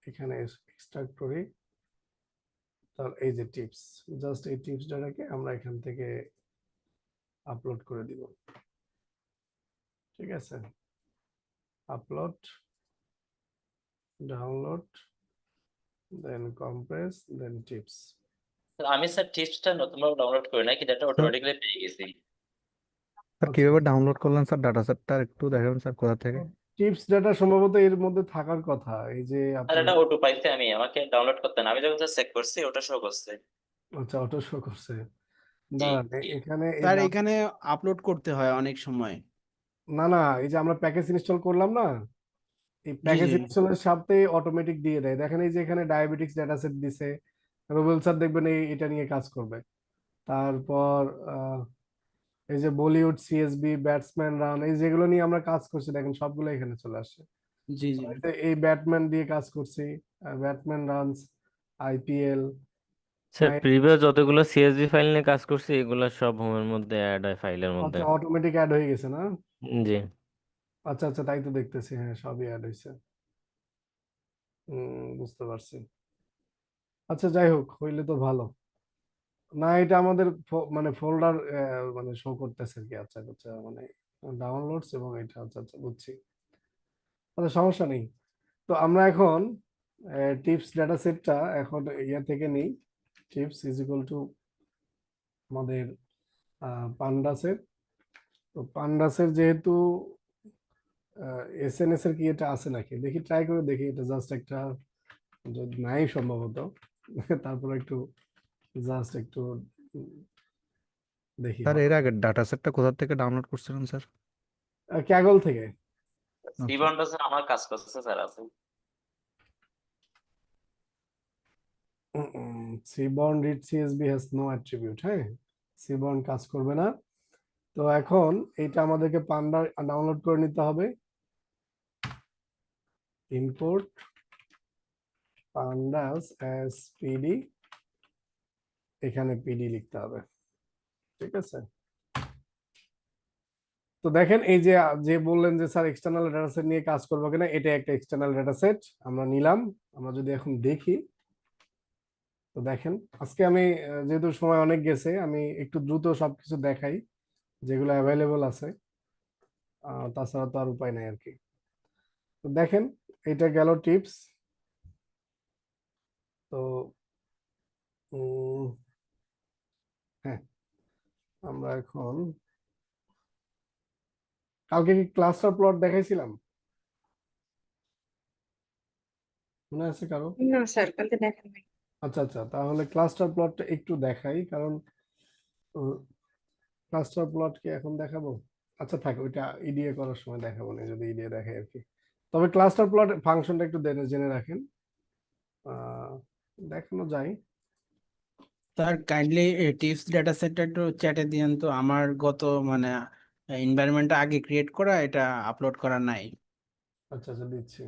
এখানে এক্সট্রাক্ট করি, তার এই যে টিপস, জাস্ট এই টিপসটাকে আমরা এখান থেকে আপলোড করে দিব। ঠিক আছে, আপলোড, ডাউনলোড, দেন কম্প্রেস, দেন টিপস। আমি স্যার টিপসটা নতুনভাবে ডাউনলোড করি না, কিন্তু এটা অটোমেটিক্যালি পেয়ে গেছি। স্যার কিভাবে ডাউনলোড করলেন স্যার ডাটা সেটটা একটু দেখাবেন স্যার কোথা থেকে? টিপস ডাটা সম্ভবত এর মধ্যে থাকার কথা, এই যে আর আপনার, এটা অটো পাইছে, আমাকে ডাউনলোড করতে না, আমি যখন চেক করছি ওটা শো করছে। আচ্ছা অটো শো করছে, জি দাঁড়ান জি। এখানে এই স্যার এখানে আপলোড করতে হয় অনেক সময়। না না, এই যে আমরা প্যাকেজ ইনস্টল করলাম না, এই জি প্যাকেজ জি ইনস্টলের সাথে অটোমেটিক দিয়ে দেয়। দেখেন এই যে এখানে ডায়াবেটিক্স ডেটা সেট দিছে, রুবেল স্যার দেখবেন এটা নিয়ে কাজ করবে। তারপর এই যে বলিউড সিএসবি, ব্যাটসম্যান রান, এই যেগুলো নিয়ে আমরা কাজ করছি দেখেন সবগুলো এখানে চলে আসে। জি জি এই ব্যাটম্যান দিয়ে কাজ করছি, Batman runs, IPL. Sir previous যতগুলো সিএসভি ফাইল নিয়ে কাজ করছি এগুলো সব হোমের মধ্যে অ্যাড হয় ফাইলের মধ্যে। আচ্ছা, অটোমেটিক অ্যাড হয়ে গেছে না? জি আচ্ছা আচ্ছা, তাই তো দেখতেছি, হ্যাঁ সবই অ্যাড হয়েছে। বুঝতে পারছি। আচ্ছা যাই হোক, হইলে তো ভালো। না এটা আমাদের মানে ফোল্ডার মানে শো করতেছে আর কি। আচ্ছা আচ্ছা, মানে ডাউনলোডস এবং এটা, আচ্ছা আচ্ছা বুঝছি। আচ্ছা সমস্যা নেই। তো আমরা এখন টিপস ডাটা সেটটা এখন ইয়া থেকে নিই। টিপস ইজ ইকুয়াল টু আমাদের পান্ডাসের। তো পান্ডাসের যেহেতু এসএনএস এর কি এটা আছে নাকি দেখি, ট্রাই করে দেখি। এটা জাস্ট একটা, যদি নাই সম্ভবত তারপর একটু জাস্ট একটু দেখি। স্যার এর আগে ডাটা সেটটা কোথা থেকে ডাউনলোড করছিলেন স্যার? ক্যাগল থেকে। জীবনটা স্যার আমার কাজ করতেছে স্যার আছে। Seaborn read CSV has no attribute, হ্যাঁ সিবর্ন কাজ করবে না। তো এখন এটা আমাদেরকে পান্ডা ডাউনলোড করে নিতে হবে। ইম্পোর্ট pandas as pd, এখানে পিডি লিখতে হবে, ঠিক আছে? তো দেখেন এই যে যে বললেন যে স্যার এক্সটার্নাল ডেটা সেট নিয়ে কাজ করবো কিনা, এটা একটা এক্সটার্নাল ডেটা সেট আমরা নিলাম। আমরা যদি এখন দেখি, তো দেখেন আজকে আমি যেহেতু সময় অনেক গেছে, আমি একটু দ্রুত সবকিছু দেখাই যেগুলো অ্যাভেলেবল আছে। তাছাড়া তো আর উপায় নাই আর কি। তো দেখেন এটা গেল টিপস। তো হ্যাঁ, আমরা এখন কালকে কি ক্লাস্টার প্লট দেখাইছিলাম, মনে আছে কারো? না স্যার, কালকে দেখেন নাই। আচ্ছা আচ্ছা, তাহলে ক্লাস্টার প্লটটা একটু দেখাই, কারণ ক্লাস্টার প্লট কি এখন দেখাবো? আচ্ছা থাক, ওইটা ইডিএ করার সময় দেখাবো না, যদি ইডিএ দেখাই আর কি। তবে ক্লাস্টার প্লট ফাংশনটা একটু জেনে রাখেন, আহ, দেখানো যায়। স্যার কাইন্ডলি টিপস ডেটা সেটটা একটু চ্যাটে দিয়েন তো, আমার গত মানে এনভায়রনমেন্টটা আগে ক্রিয়েট করা, এটা আপলোড করা নাই। আচ্ছা আচ্ছা দিচ্ছি।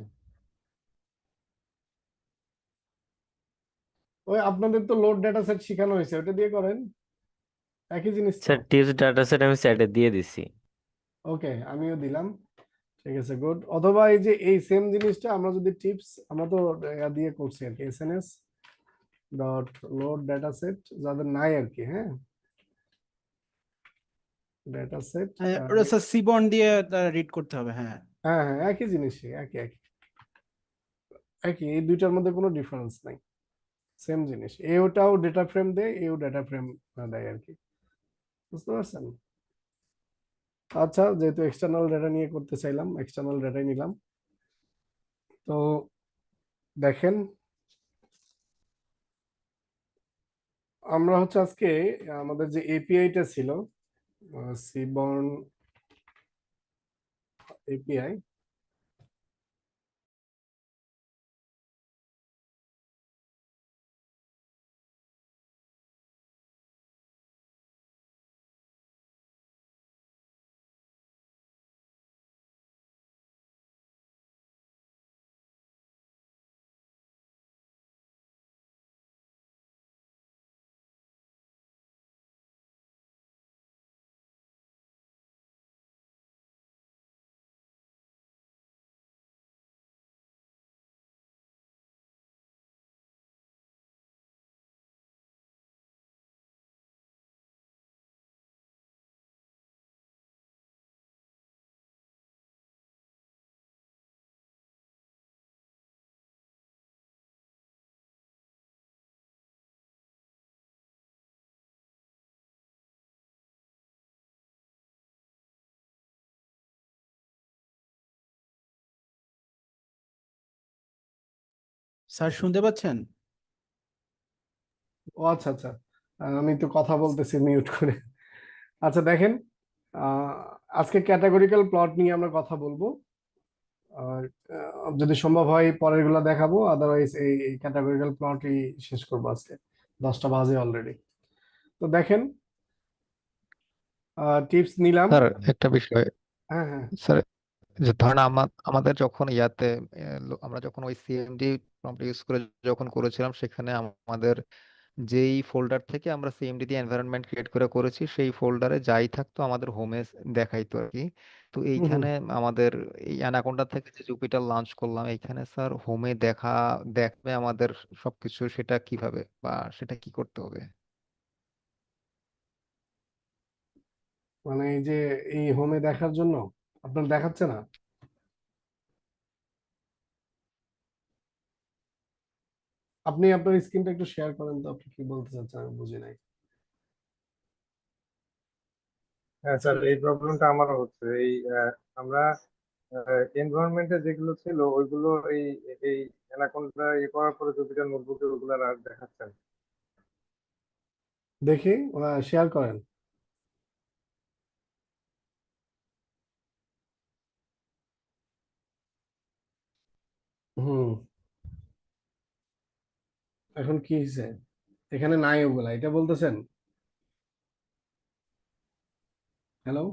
ওই আপনাদের তো লোড ডেটা সেট শেখানো হয়েছে, ওটা দিয়ে করেন, একই জিনিস তো। স্যার টিপস ডাটা সেট আমি চ্যাটে দিয়ে দিছি। ওকে, আমিও দিলাম, ঠিক আছে গুড। অথবা এই যে এই সেম জিনিসটা আমরা যদি টিপস, আমরা তো দিয়ে করছি আর কি, SNS dot load data set, যাদের নাই আর কি, হ্যাঁ ডেটা সেট। ওটা স্যার সিবন দিয়ে রিড করতে হবে, হ্যাঁ। হ্যাঁ হ্যাঁ, একই জিনিসই, একই একই একই, এই দুইটার মধ্যে কোনো ডিফারেন্স নাই, সেম জিনিস। ওটাও ডেটা ফ্রেম দেয়, এও ডেটা ফ্রেম দেয় আর কি, বুঝতে পারছেন? আচ্ছা, যেহেতু এক্সটার্নাল ডেটা নিয়ে করতে চাইলাম, এক্সটার্নাল ডেটাই নিলাম। তো দেখেন আমরা হচ্ছে আজকে আমাদের যে এপিআইটা ছিল, সিবর্ন এপিআই, স্যার শুনতে পাচ্ছেন? ও আচ্ছা আচ্ছা, আমি তো কথা বলতেছি মিউট করে। আচ্ছা দেখেন, আহ, আজকে ক্যাটাগরিক্যাল প্লট নিয়ে আমরা কথা বলবো, আর যদি সম্ভব হয় পরের গুলা দেখাবো, আদারওয়াইজ এই ক্যাটাগরিক্যাল প্লটই শেষ করবো আজকে, 10টা বাজে অলরেডি। তো দেখেন টিপস নিলাম। স্যার একটা বিষয়, হ্যাঁ হ্যাঁ স্যার যে ধরেন আমাদের যখন ইয়াতে আমরা যখন ওই সিএমডি প্রম্পট ইউজ করে যখন করেছিলাম, সেখানে আমাদের যেই ফোল্ডার থেকে আমরা সিএমডি দিয়ে এনভায়রনমেন্ট ক্রিয়েট করে করেছি, সেই ফোল্ডারে যাই থাকতো আমাদের হোমে দেখাইতো আর কি। তো হুম হুম। এইখানে আমাদের এই অ্যানাকোন্ডা থেকে যে জুপিটার লঞ্চ করলাম, এইখানে স্যার হোমে দেখবে আমাদের সবকিছু, সেটা কিভাবে বা সেটা কি করতে হবে? মানে এই যে এই হোমে দেখার জন্য আপনার দেখাচ্ছে না? আপনি আপনার স্ক্রিনটা একটু শেয়ার করেন তো, আপনি কি বলতে চাচ্ছেন আমি বুঝি নাই। হ্যাঁ স্যার, এই প্রবলেমটা আমারও হচ্ছে। এই আমরা এনভায়রনমেন্টে যেগুলো ছিল ওইগুলো এই এই অ্যানাকোন্ডা করার পরে জুপিটার নোটবুকে ওগুলো আর দেখাচ্ছে না। দেখি শেয়ার করেন। হুম। এখন কি হয়েছে? এখানে নাই ওগুলা, এটা বলতেছেন? হ্যালো?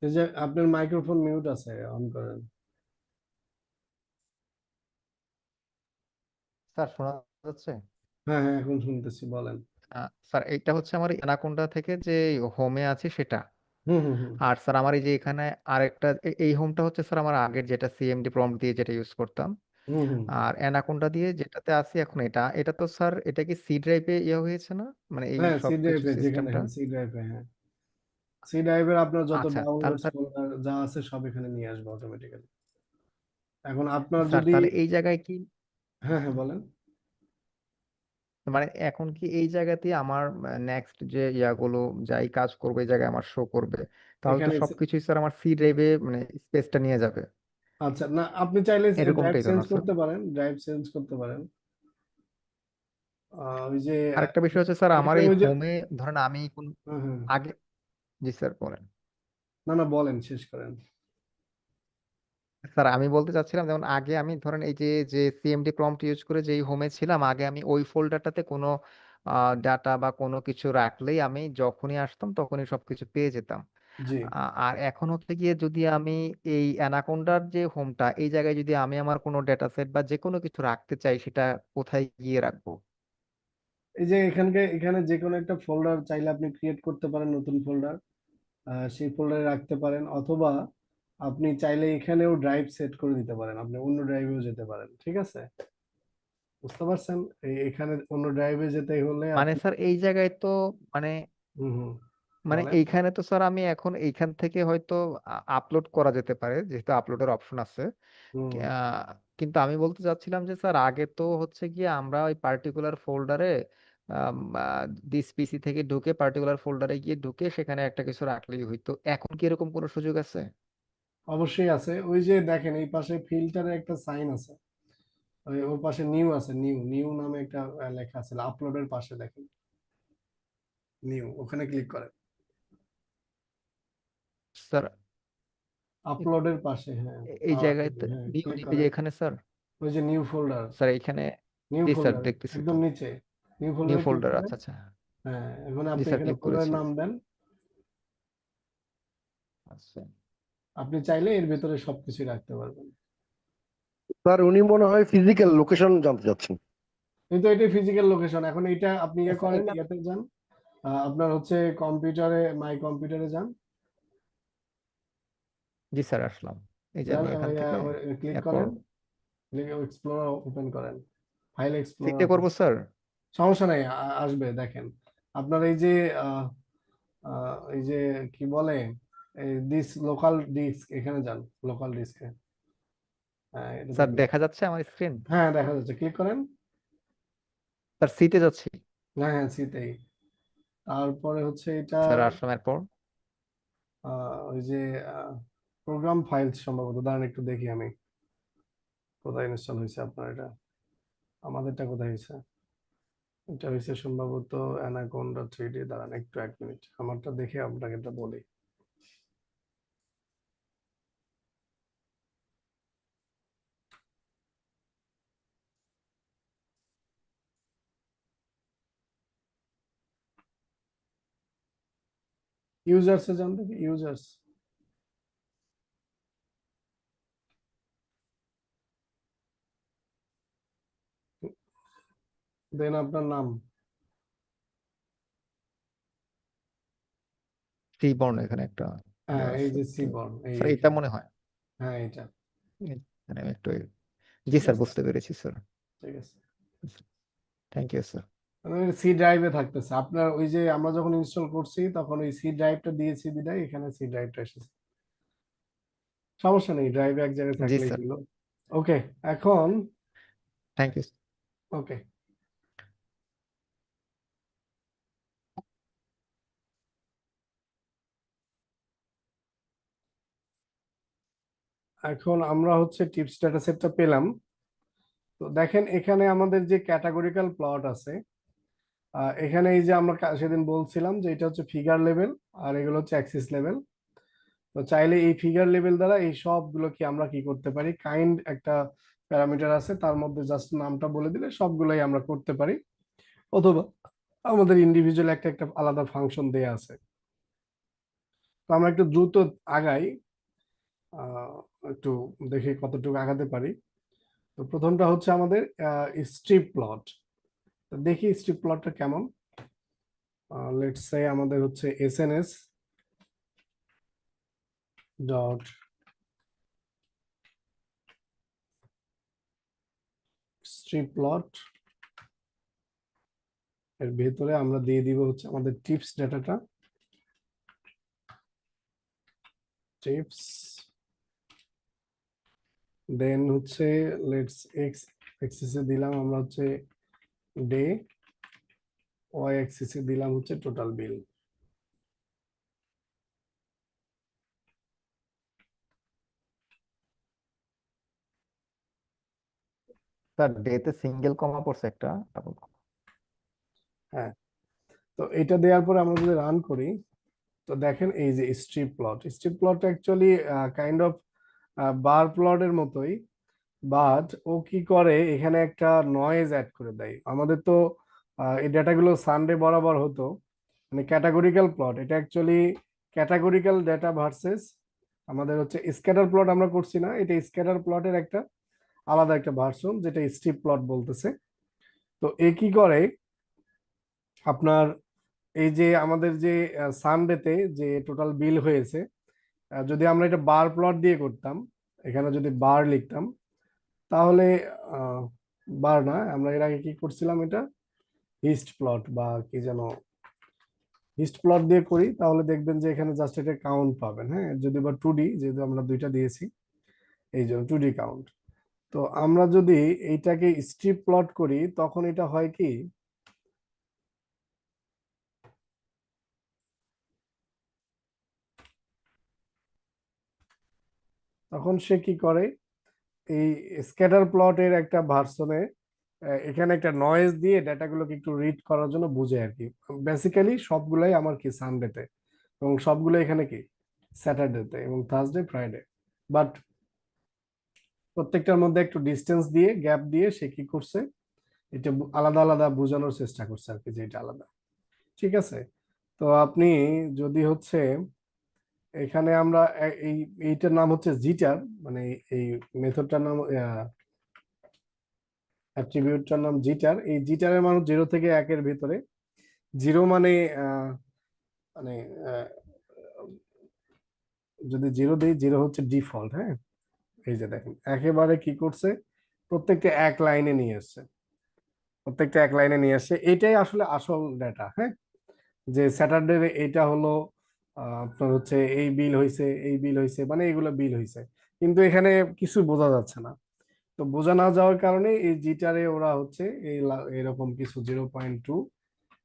এই যে আপনার মাইক্রোফোন মিউট আছে, অন করেন। স্যার শোনা যাচ্ছে? হ্যাঁ হ্যাঁ, এখন শুনতেছি, বলেন। স্যার এইটা হচ্ছে আমার অ্যানাকোন্ডা থেকে যে হোমে আছে সেটা। হুম হুম হুম আর স্যার আমার এই যে এখানে আরেকটা এই হোমটা হচ্ছে স্যার আমার আগের যেটা সিএমডি প্রম্পট দিয়ে যেটা ইউজ করতাম। হুম হুম। আর অ্যানাকোন্ডা দিয়ে যেটাতে আছি এখন, এটা তো স্যার এটা কি সি ড্রাইভে ইয়ে হয়েছে না, মানে এই হ্যাঁ, সি সবকিছু ড্রাইভে, যেখানে, সিস্টেমটা? হ্যাঁ সি ড্রাইভে, হ্যাঁ সি ড্রাইভের আপনার যত আচ্ছা তাহলে ডাউনলোডস স্যার, ফোল্ডার যা আছে সব এখানে নিয়ে আসবে অটোমেটিক্যালি। এখন আপনার স্যার যদি, তাহলে এই জায়গায় কি, হ্যাঁ হ্যাঁ বলেন। মানে এখন কি এই জায়গাতে আমার নেক্সট যে ইয়াগুলো যাই কাজ করবে এই জায়গায় আমার শো করবে? তাহলে তো এখানে সবকিছুই স্যার আমার সি ড্রাইভে মানে স্পেসটা নিয়ে যাবে, আচ্ছা, না আপনি চাইলে ড্রাইভ এরকমটাই তো চেঞ্জ না স্যার? করতে পারেন, ড্রাইভ চেঞ্জ করতে পারেন। ওই যে আরেকটা বিষয় হচ্ছে স্যার, আমার এখানে এই ওই যে, হোমে ধরেন আমি কোন হ্যাঁ হ্যাঁ, আগে, জি স্যার বলেন। না না বলেন, শেষ করেন। স্যার আমি বলতে চাচ্ছিলাম, যেমন আগে আমি ধরেন এই যে যে সিএমডি প্রম্পট ইউজ করে যেই হোমে ছিলাম, আগে আমি ওই ফোল্ডারটাতে কোনো ডাটা বা কোনো কিছু রাখলেই আমি যখনই আসতাম তখনই সবকিছু পেয়ে যেতাম। জি, আর এখন হচ্ছে গিয়ে যদি আমি এই অ্যানাকোন্ডার যে হোমটা, এই জায়গায় যদি আমি আমার কোনো ডেটা সেট বা যে কোনো কিছু রাখতে চাই, সেটা কোথায় গিয়ে রাখবো? এই যে এখানে যে কোনো একটা ফোল্ডার চাইলে আপনি ক্রিয়েট করতে পারেন, নতুন ফোল্ডার সেই ফোল্ডারে রাখতে পারেন, অথবা আপনি চাইলে এখানেও ড্রাইভ সেট করে দিতে পারেন, আপনি অন্য ড্রাইভেও যেতে পারেন, ঠিক আছে? বুঝতে পারছেন? এখানে অন্য ড্রাইভে যেতে হলে মানে আপনি, স্যার এই জায়গায় তো মানে হুম হুম মানে বলেন। এইখানে তো স্যার আমি এখন এইখান থেকে হয়তো আপলোড করা যেতে পারে, যেহেতু আপলোডের অপশন আছে। হুম। কিন্তু আমি বলতে চাচ্ছিলাম যে স্যার আগে তো হচ্ছে গিয়ে আমরা ওই পার্টিকুলার ফোল্ডারে দিস পিসি থেকে ঢুকে পার্টিকুলার ফোল্ডারে গিয়ে ঢুকে সেখানে একটা কিছু রাখলেই হইতো, এখন কি এরকম কোনো সুযোগ আছে? অবশ্যই আছে, ওই যে দেখেন এই পাশে ফিল্টারে একটা সাইন আছে, ওর পাশে নিউ আছে, নিউ নিউ নামে একটা লেখা আছে আপলোডের পাশে, দেখেন নিউ, ওখানে ক্লিক করেন। স্যার আপলোডের পাশে, হ্যাঁ এই পাওয়ার জায়গায় টেবিল, হ্যাঁ নিউ ক্লিক এই যে করেন। এখানে স্যার, ওই যে নিউ ফোল্ডার, স্যার এইখানে, নিউ জি স্যার ফোল্ডার দেখতেছি তো। একদম নিচে, নিউ নিউ ফোল্ডারে ক্লিক ফোল্ডার, করেন। আচ্ছা আচ্ছা। হ্যাঁ, এখন জি আপনি স্যার এখানে ক্লিক ফোল্ডারের করেছি। নাম দেন। আচ্ছা আপনি চাইলে এর ভিতরে সবকিছু রাখতে পারবেন। স্যার উনি মনে হয় ফিজিক্যাল লোকেশন জানতে চাচ্ছেন। কিন্তু এটাই ফিজিক্যাল লোকেশন। এখন এটা আপনি ইয়ে স্যার করেন, এটা ইয়াতে যান, আপনার হচ্ছে কম্পিউটারে, মাই কম্পিউটারে যান, জি স্যার আসলাম, এই যে যান আমি এখান থেকে ক্লিক এরপর করেন, এক্সপ্লোরার ওপেন করেন, ফাইল এক্সপ্লোরার সিতে ওপেন। করবো স্যার? সমস্যা নেই, আসবে দেখেন। আপনার এই যে এই যে কি বলে, এই দিস লোকাল ডিস্ক, এখানে যান, লোকাল ডিস্কে, হ্যাঁ এটাতে স্যার ক্লিক, দেখা যাচ্ছে আমার স্ক্রিন? হ্যাঁ দেখা যাচ্ছে, ক্লিক করেন। স্যার সিতে যাচ্ছি। হ্যাঁ হ্যাঁ সিতেই। তারপরে হচ্ছে এটা স্যার আসলাম এরপর। ওই যে প্রোগ্রাম ফাইলস সম্ভবত, দাঁড়ান একটু দেখি আমি কোথায় ইনস্টল হয়েছে আপনার এটা, আমাদেরটা কোথায় হয়েছে। এটা হচ্ছে সম্ভবত অ্যানাকোন্ডা 3D। দাঁড়ান একটু 1 মিনিট, আমারটা দেখে আপনাকে এটা বলি। ইউজার্সে যান দেখি, ইউজার্স। দেন আপনার নাম। ত্রিবর্ণ এখানে একটা হ্যাঁ, দেওয়া এই আছে যে তো। সিবর্ন, এই স্যার এটা মনে হয়। হ্যাঁ এটা। এখানে আমি একটু জি ঠিক স্যার আছে, বুঝতে পেরেছি স্যার। ঠিক আছে। Thank you sir. সি ড্রাইভে থাকতেছে আপনার, ওই যে আমরা যখন ইনস্টল করছি তখন ওই সি ড্রাইভটা দিয়েছি বিদায় এখানে সি ড্রাইভটা এসেছে। সমস্যা নেই, ড্রাইভে এক জায়গায় জি থাকলেই স্যার, ছিল। ওকে, এখন থ্যাংক ইউ। ওকে, এখন আমরা হচ্ছে টিপস ডাটা সেটটা পেলাম। তো দেখেন এখানে আমাদের যে ক্যাটাগরিক্যাল প্লট আছে, এখানে এই যে আমরা সেদিন বলছিলাম যে এটা হচ্ছে ফিগার লেভেল আর এগুলো হচ্ছে অ্যাক্সিস লেভেল। তো চাইলে এই ফিগার লেভেল দ্বারা এই সবগুলো কি আমরা কি করতে পারি, কাইন্ড একটা প্যারামিটার আছে তার মধ্যে জাস্ট নামটা বলে দিলে সবগুলোই আমরা করতে পারি, অথবা আমাদের ইন্ডিভিজুয়াল একটা একটা আলাদা ফাংশন দেয়া আছে। তো আমরা একটু দ্রুত আগাই, একটু দেখি কতটুকু আগাতে পারি। তো প্রথমটা হচ্ছে আমাদের স্ট্রিপ প্লট। তো দেখি স্ট্রিপ প্লটটা কেমন। লেটস সে আমাদের হচ্ছে এসএনএস ডট স্ট্রিপ প্লট, এর ভেতরে আমরা দিয়ে দিব হচ্ছে আমাদের টিপস ডাটাটা, টিপস। দেন হচ্ছে লেটস এক্স অ্যাক্সিসে দিলাম আমরা হচ্ছে ডে, ওয়াই অ্যাক্সিসে দিলাম হচ্ছে টোটাল বিল। স্যার ডেতে সিঙ্গেল কমা পড়ছে একটা। হ্যাঁ, তো এটা দেওয়ার পরে আমরা যদি রান করি, তো দেখেন এই যে strip plot, strip plot actually kind of bar প্লটের মতোই, বাট ও কি করে এখানে একটা নয়েজ অ্যাড করে দেয়। আমাদের তো এই ডেটাগুলো সানডে বরাবর হতো, মানে ক্যাটাগরিক্যাল প্লট, এটা অ্যাকচুয়ালি ক্যাটাগরিক্যাল ডেটা ভার্সেস আমাদের হচ্ছে স্ক্যাটার প্লট আমরা করছি না, এটা স্ক্যাটার প্লটের একটা আলাদা একটা ভার্সন যেটা স্ট্রিপ প্লট বলতেছে। তো এ কি করে আপনার এই যে আমাদের যে সানডেতে যে টোটাল বিল হয়েছে, যদি আমরা এটা বার প্লট দিয়ে করতাম, এখানে যদি বার লিখতাম তাহলে বার না, আমরা এর আগে কি করছিলাম, এটা হিস্ট প্লট বা কি যেন হিস্ট প্লট দিয়ে করি, তাহলে দেখবেন যে এখানে জাস্ট এটা কাউন্ট পাবেন। হ্যাঁ, যদি বা 2D, যেহেতু আমরা দুইটা দিয়েছি এই জন্য 2D কাউন্ট। তো আমরা যদি এইটাকে স্ট্রিপ প্লট করি তখন এটা হয় কি, তখন সে কি করে এই স্ক্যাটার প্লটের একটা ভার্সনে এখানে একটা নয়েজ দিয়ে ডেটাগুলোকে একটু রিড করার জন্য বুঝে আর কি। বেসিক্যালি সবগুলাই আমার কি সানডেতে, এবং সবগুলো এখানে কি স্যাটারডেতে এবং থার্সডে ফ্রাইডে, বাট প্রত্যেকটার মধ্যে একটু ডিস্টেন্স দিয়ে গ্যাপ দিয়ে সে কি করছে, এটা আলাদা আলাদা বোঝানোর চেষ্টা করছে আর কি যে এটা আলাদা। ঠিক আছে, তো আপনি যদি হচ্ছে এখানে আমরা এই এইটার নাম হচ্ছে জিটার, মানে এই মেথডটার নাম অ্যাট্রিবিউটটার নাম জিটার। এই জিটারের মান 0 থেকে 1-এর ভিতরে। 0 মানে মানে আহ, যদি 0 দিই, 0 হচ্ছে ডিফল্ট। হ্যাঁ, এই যে দেখেন একেবারে কি করছে, প্রত্যেকটা এক লাইনে নিয়ে আসছে, প্রত্যেকটা এক লাইনে নিয়ে আসছে। এটাই আসলে আসল ডাটা। হ্যাঁ, যে স্যাটারডে এটা হলো আপনার হচ্ছে এই বিল হয়েছে, এই বিল হয়েছে, মানে এগুলো বিল হয়েছে, কিন্তু এখানে কিছু বোঝা যাচ্ছে না। তো বোঝা না যাওয়ার কারণে এই জিটারে ওরা হচ্ছে এই এরকম কিছু 0.2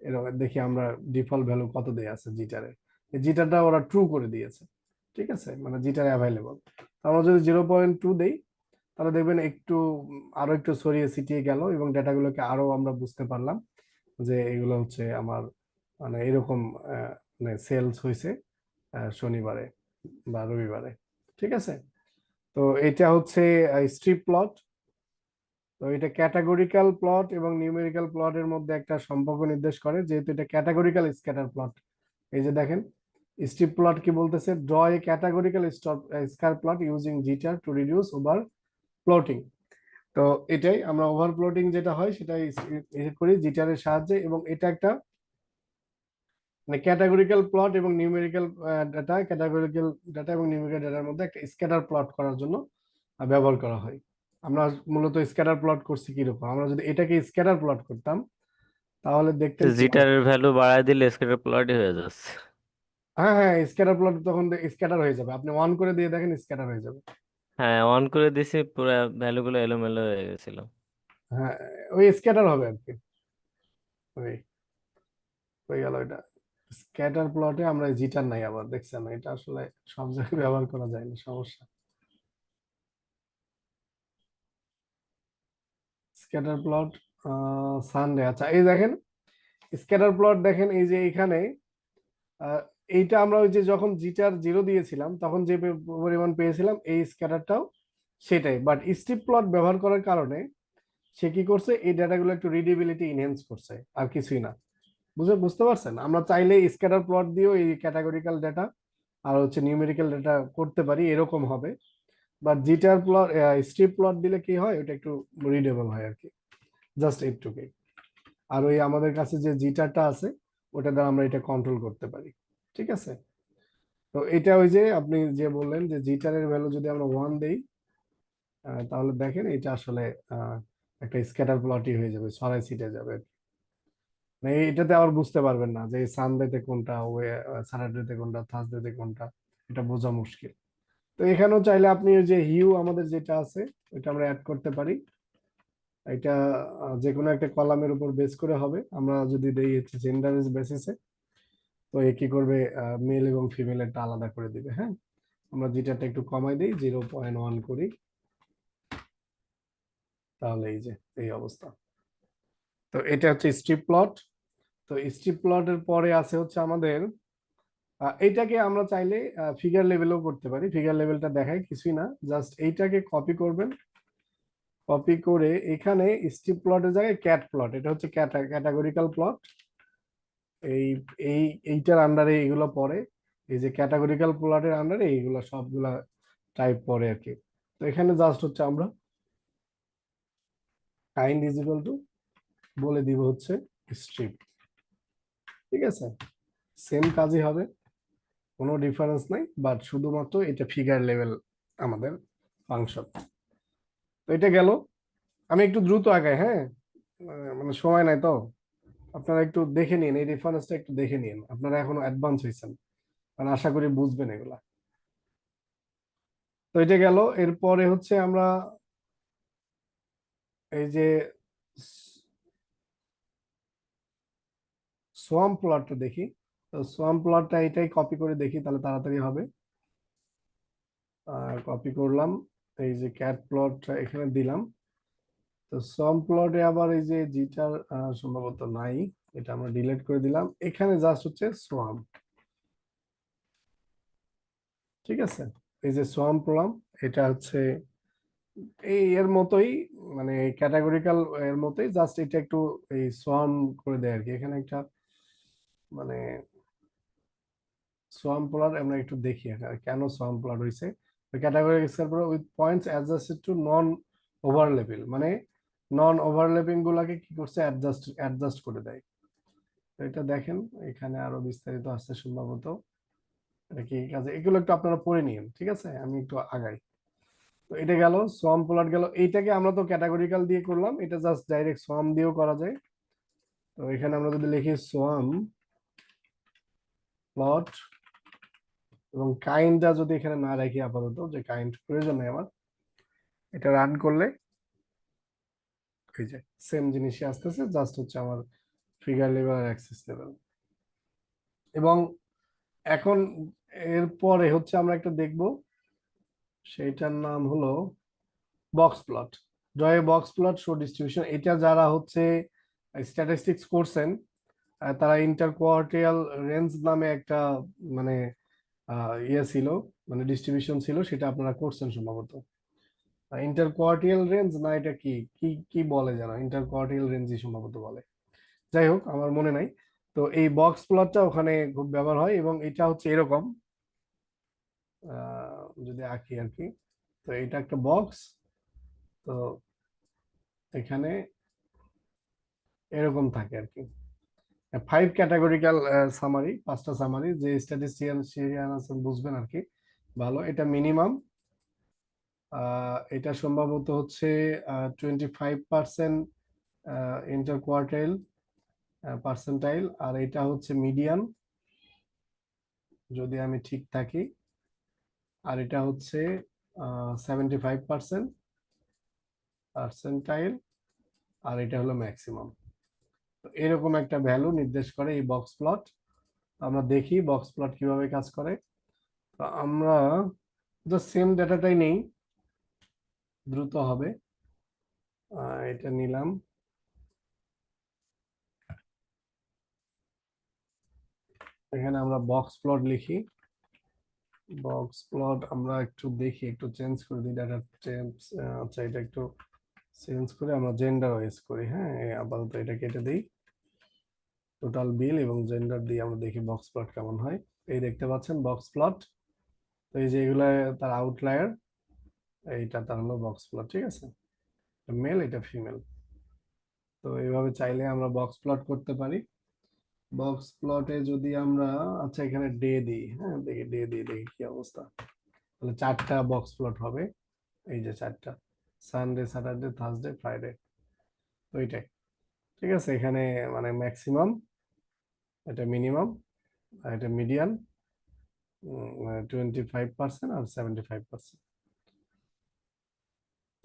এরকম দেখি আমরা ডিফল্ট ভ্যালু কত দেয়া আছে জিটারে, এই জিটারটা ওরা ট্রু করে দিয়েছে। ঠিক আছে, মানে জিটার অ্যাভেলেবল। আমরা যদি 0.2 দেই তাহলে দেখবেন একটু আরো একটু ছড়িয়ে ছিটিয়ে গেল এবং ডেটাগুলোকে আরো আমরা বুঝতে পারলাম যে এগুলো হচ্ছে আমার মানে এরকম মানে সেলস হয়েছে শনিবারে বা রবিবারে, ঠিক আছে। তো এটা হচ্ছে স্ট্রিপ প্লট। তো এটা ক্যাটাগরিক্যাল প্লট এবং নিউমেরিক্যাল প্লটের মধ্যে একটা সম্পর্ক নির্দেশ করে, যেহেতু এটা ক্যাটাগরিক্যাল স্ক্যাটার প্লট। এই যে দেখেন স্ট্রিপ প্লট কি বলতেছে, draw A categorical scatter plot using jitter to reduce over plotting. তো এটাই আমরা ওভার প্লটিং যেটা হয় সেটাই করি জিটারের সাহায্যে, এবং এটা একটা মানে ক্যাটাগরিক্যাল প্লট এবং নিউমেরিক্যাল ডাটা, ক্যাটাগরিক্যাল ডাটা এবং নিউমেরিক্যাল ডাটার মধ্যে একটা স্ক্যাটার প্লট করার জন্য ব্যবহার করা হয়। আমরা মূলত স্ক্যাটার প্লট করছি কিরকম, আমরা যদি এটাকে স্ক্যাটার প্লট করতাম তাহলে দেখতেন কি জিটারের ভ্যালু বাড়ায় দিলে স্ক্যাটার প্লটই হয়ে যাচ্ছে। হ্যাঁ হ্যাঁ স্ক্যাটার প্লট তখন স্ক্যাটার হয়ে যাবে, আপনি অন করে দিয়ে দেখেন স্ক্যাটার হয়ে যাবে। হ্যাঁ, অন করে দিছি, পুরো ভ্যালুগুলো এলোমেলো হয়ে গেছিল। হ্যাঁ ওই স্ক্যাটার হবে আর কি, ওই হয়ে গেল এটা স্ক্যাটার প্লটে। আমরা জিটার নাই আবার, দেখছেন এটা আসলে সব জায়গায় ব্যবহার করা যায় না, সমস্যা। স্ক্যাটার প্লট সানডে, আচ্ছা এই দেখেন স্ক্যাটার প্লট দেখেন, এই যে এখানে এইটা আমরা ওই যে যখন জিটার 0 দিয়েছিলাম তখন যে পরিমাণ পেয়েছিলাম এই স্ক্যাটারটাও সেটাই, বাট স্ট্রিপ প্লট ব্যবহার করার কারণে সে কি করছে, এই ডাটাগুলো একটু রিডেবিলিটি ইনহ্যান্স করছে, আর কিছুই না। বুঝতে পারছেন, আমরা চাইলে স্ক্যাটার প্লট দিয়েও এই ক্যাটাগরিক্যাল ডাটা আর হচ্ছে নিউমেরিক্যাল ডাটা করতে পারি, এরকম হবে। But jitter plot strip plot দিলে কি হয়, ওটা একটু রিডেবল হয় আর কি, জাস্ট এইটুকুই। আর ওই আমাদের কাছে যে জিটারটা আছে ওটা দ্বারা আমরা এটা কন্ট্রোল করতে পারি, ঠিক আছে। তো এটা ওই যে আপনি যে বললেন যে জিটারের ভ্যালু যদি আমরা 1 দেই তাহলে দেখেন এটা আসলে একটা স্ক্যাটার প্লটই হয়ে যাবে, ছড়াই ছিটে যাবে। মানে এটাতে আবার বুঝতে পারবেন না যে সানডেতে কোনটা, স্যাটারডেতে কোনটা, থার্সডেতে কোনটা, এটা বোঝা মুশকিল। তো এখানেও চাইলে আপনি ওই যে হিউ আমাদের যেটা আছে ওইটা আমরা অ্যাড করতে পারি। এটা যে কোনো একটা কলামের উপর বেস করে হবে, আমরা যদি দেই হচ্ছে জেন্ডার বেসিসে, তো এ কি করবে মেল এবং ফিমেলেরটা আলাদা করে দিবে। হ্যাঁ আমরা যেটাটা একটু কমাই দিই 0.1 করি, তাহলে এই যে এই অবস্থা। তো এটা হচ্ছে স্ট্রিপ প্লট। তো স্ট্রিপ প্লটের পরে আছে হচ্ছে আমাদের এইটাকে আমরা চাইলে ফিগার লেভেলও করতে পারি। ফিগার লেভেলটা দেখাই কিছুই না, জাস্ট এইটাকে কপি করবেন, কপি করে এখানে স্ট্রিপ প্লটের জায়গায় ক্যাট প্লট, এটা হচ্ছে ক্যাটাগরিক্যাল প্লট। এই এই এইটার আন্ডারে এগুলো পড়ে, এই যে ক্যাটাগরিক্যাল প্লটের আন্ডারে এইগুলো সবগুলা টাইপ পড়ে আর কি। তো এখানে জাস্ট হচ্ছে আমরা কাইন্ড ইজ ইকুয়াল টু বলে দিব হচ্ছে স্ট্রিপ, ঠিক আছে। সেম কাজই হবে, কোনো ডিফারেন্স নাই, বাট শুধুমাত্র এটা ফিগার লেভেল আমাদের ফাংশন। তো এটা গেল, আমি একটু দ্রুত আগাই, হ্যাঁ মানে সময় নাই তো, আপনারা একটু দেখে নিন এই রেফারেন্সটা, একটু দেখে নিন, আপনারা এখনো অ্যাডভান্স হয়েছেন, মানে আশা করি বুঝবেন এগুলা। তো এটা গেল, এরপরে হচ্ছে আমরা এই যে সোয়াম প্লটটা দেখি। তো সোয়াম প্লটটা এটাই কপি করে দেখি, তাহলে তাড়াতাড়ি হবে। কপি করলাম, এই যে ক্যাট প্লটটা এখানে দিলাম। তো সোয়াম প্লটে আবার এই যে জিটার সম্ভবত নাই, এটা আমরা ডিলিট করে দিলাম, এখানে জাস্ট হচ্ছে সোয়াম, ঠিক আছে। এই যে সোয়াম প্লম, এটা হচ্ছে এই এর মতোই, মানে ক্যাটাগরিক্যাল এর মতোই, জাস্ট এটা একটু এই সোয়াম করে দেয় আর কি। এখানে একটা মানে সোয়াম প্লট আমরা একটু দেখি এখানে কেন সোয়াম প্লট হয়েছে। Categorical with points adjusted to non overlapping, মানে নন ওভারল্যাপিং গুলাকে কি করছে, অ্যাডজাস্ট করে দেয়। তো এটা দেখেন এখানে আরো বিস্তারিত আছে সম্ভবত, এটা কি কাজে, এগুলো একটু আপনারা পড়ে নিন, ঠিক আছে, আমি একটু আগাই। তো এটা গেল সোয়াম প্লট গেল, এইটাকে আমরা তো ক্যাটাগরিক্যাল দিয়ে করলাম, এটা জাস্ট ডাইরেক্ট সোয়াম দিয়েও করা যায়। তো এখানে আমরা যদি লিখি সোয়াম প্লট এবং কাইন্ডটা যদি এখানে না রাখি আপাতত, যে কাইন্ড প্রয়োজন নেই আমার, এটা রান করলে এই যে সেম জিনিসই আসতেছে, জাস্ট হচ্ছে আমার ফিগার লেভেল আর অ্যাক্সিস লেভেল। এবং এখন এরপরে হচ্ছে আমরা একটা দেখব, সেইটার নাম হলো বক্স প্লট। ড্র এ বক্স প্লট শো ডিস্ট্রিবিউশন। এটা যারা হচ্ছে স্ট্যাটিস্টিক্স করছেন, তারা ইন্টার কোয়ার্টিয়াল রেঞ্জ নামে একটা মানে ইয়ে ছিল, মানে ডিস্ট্রিবিউশন ছিল, সেটা আপনারা করছেন সম্ভবত। ইন্টার কোয়ার্টিয়াল রেঞ্জ না, এটা কি কি কি বলে যেন, ইন্টার কোয়ার্টিয়াল রেঞ্জই সম্ভবত বলে। যাই হোক, আমার মনে নাই। তো এই বক্স প্লটটা ওখানে খুব ব্যবহার হয়, এবং এটা হচ্ছে এরকম, যদি আঁকি আর কি। তো এটা একটা বক্স, তো এখানে এরকম থাকে আর কি। 5 ক্যাটাগরিক্যাল সামারি, 5টা সামারি, যে স্ট্যাটিস্টিশিয়ান আছেন বুঝবেন আর কি ভালো। এটা মিনিমাম, এটা সম্ভবত হচ্ছে 25% ইন্টার কোয়ার্টাইল পার্সেন্টাইল, আর এটা হচ্ছে মিডিয়ান যদি আমি ঠিক থাকি, আর এটা হচ্ছে 75% পার্সেন্টাইল, আর এটা হলো ম্যাক্সিমাম। তো এরকম একটা ভ্যালু নির্দেশ করে এই বক্স প্লট। আমরা দেখি বক্স প্লট কিভাবে কাজ করে। তো আমরা সেম ডাটাটাই নেই, দ্রুত হবে। এটা নিলাম, এখানে আমরা বক্স প্লট লিখি। বক্স প্লট আমরা একটু দেখি, একটু চেঞ্জ করে দিই ডাটা চেঞ্জ। আচ্ছা, এটা একটু চেঞ্জ করে আমরা জেন্ডার ওয়াইজ করি। হ্যাঁ, আপাতত এটা কেটে দিই, টোটাল বিল এবং জেন্ডার দিয়ে আমরা দেখি বক্স প্লট কেমন হয়। এই দেখতে পাচ্ছেন বক্স প্লট। তো এই যে এগুলা তার আউটলায়ার, এইটা তার হলো বক্স প্লট, ঠিক আছে। মেল, এটা ফিমেল। তো এইভাবে চাইলে আমরা বক্স প্লট করতে পারি। বক্স প্লটে যদি আমরা, আচ্ছা এখানে ডে দিই, হ্যাঁ দেখি ডে দিয়ে দেখি কি অবস্থা। তাহলে 4টা বক্স প্লট হবে, এই যে 4টা, সানডে, স্যাটারডে, থার্সডে, ফ্রাইডে। তো এইটাই ঠিক আছে। এখানে মানে ম্যাক্সিমাম, এটা মিনিমাম, আর এটা মিডিয়ান, 25% আর 75%।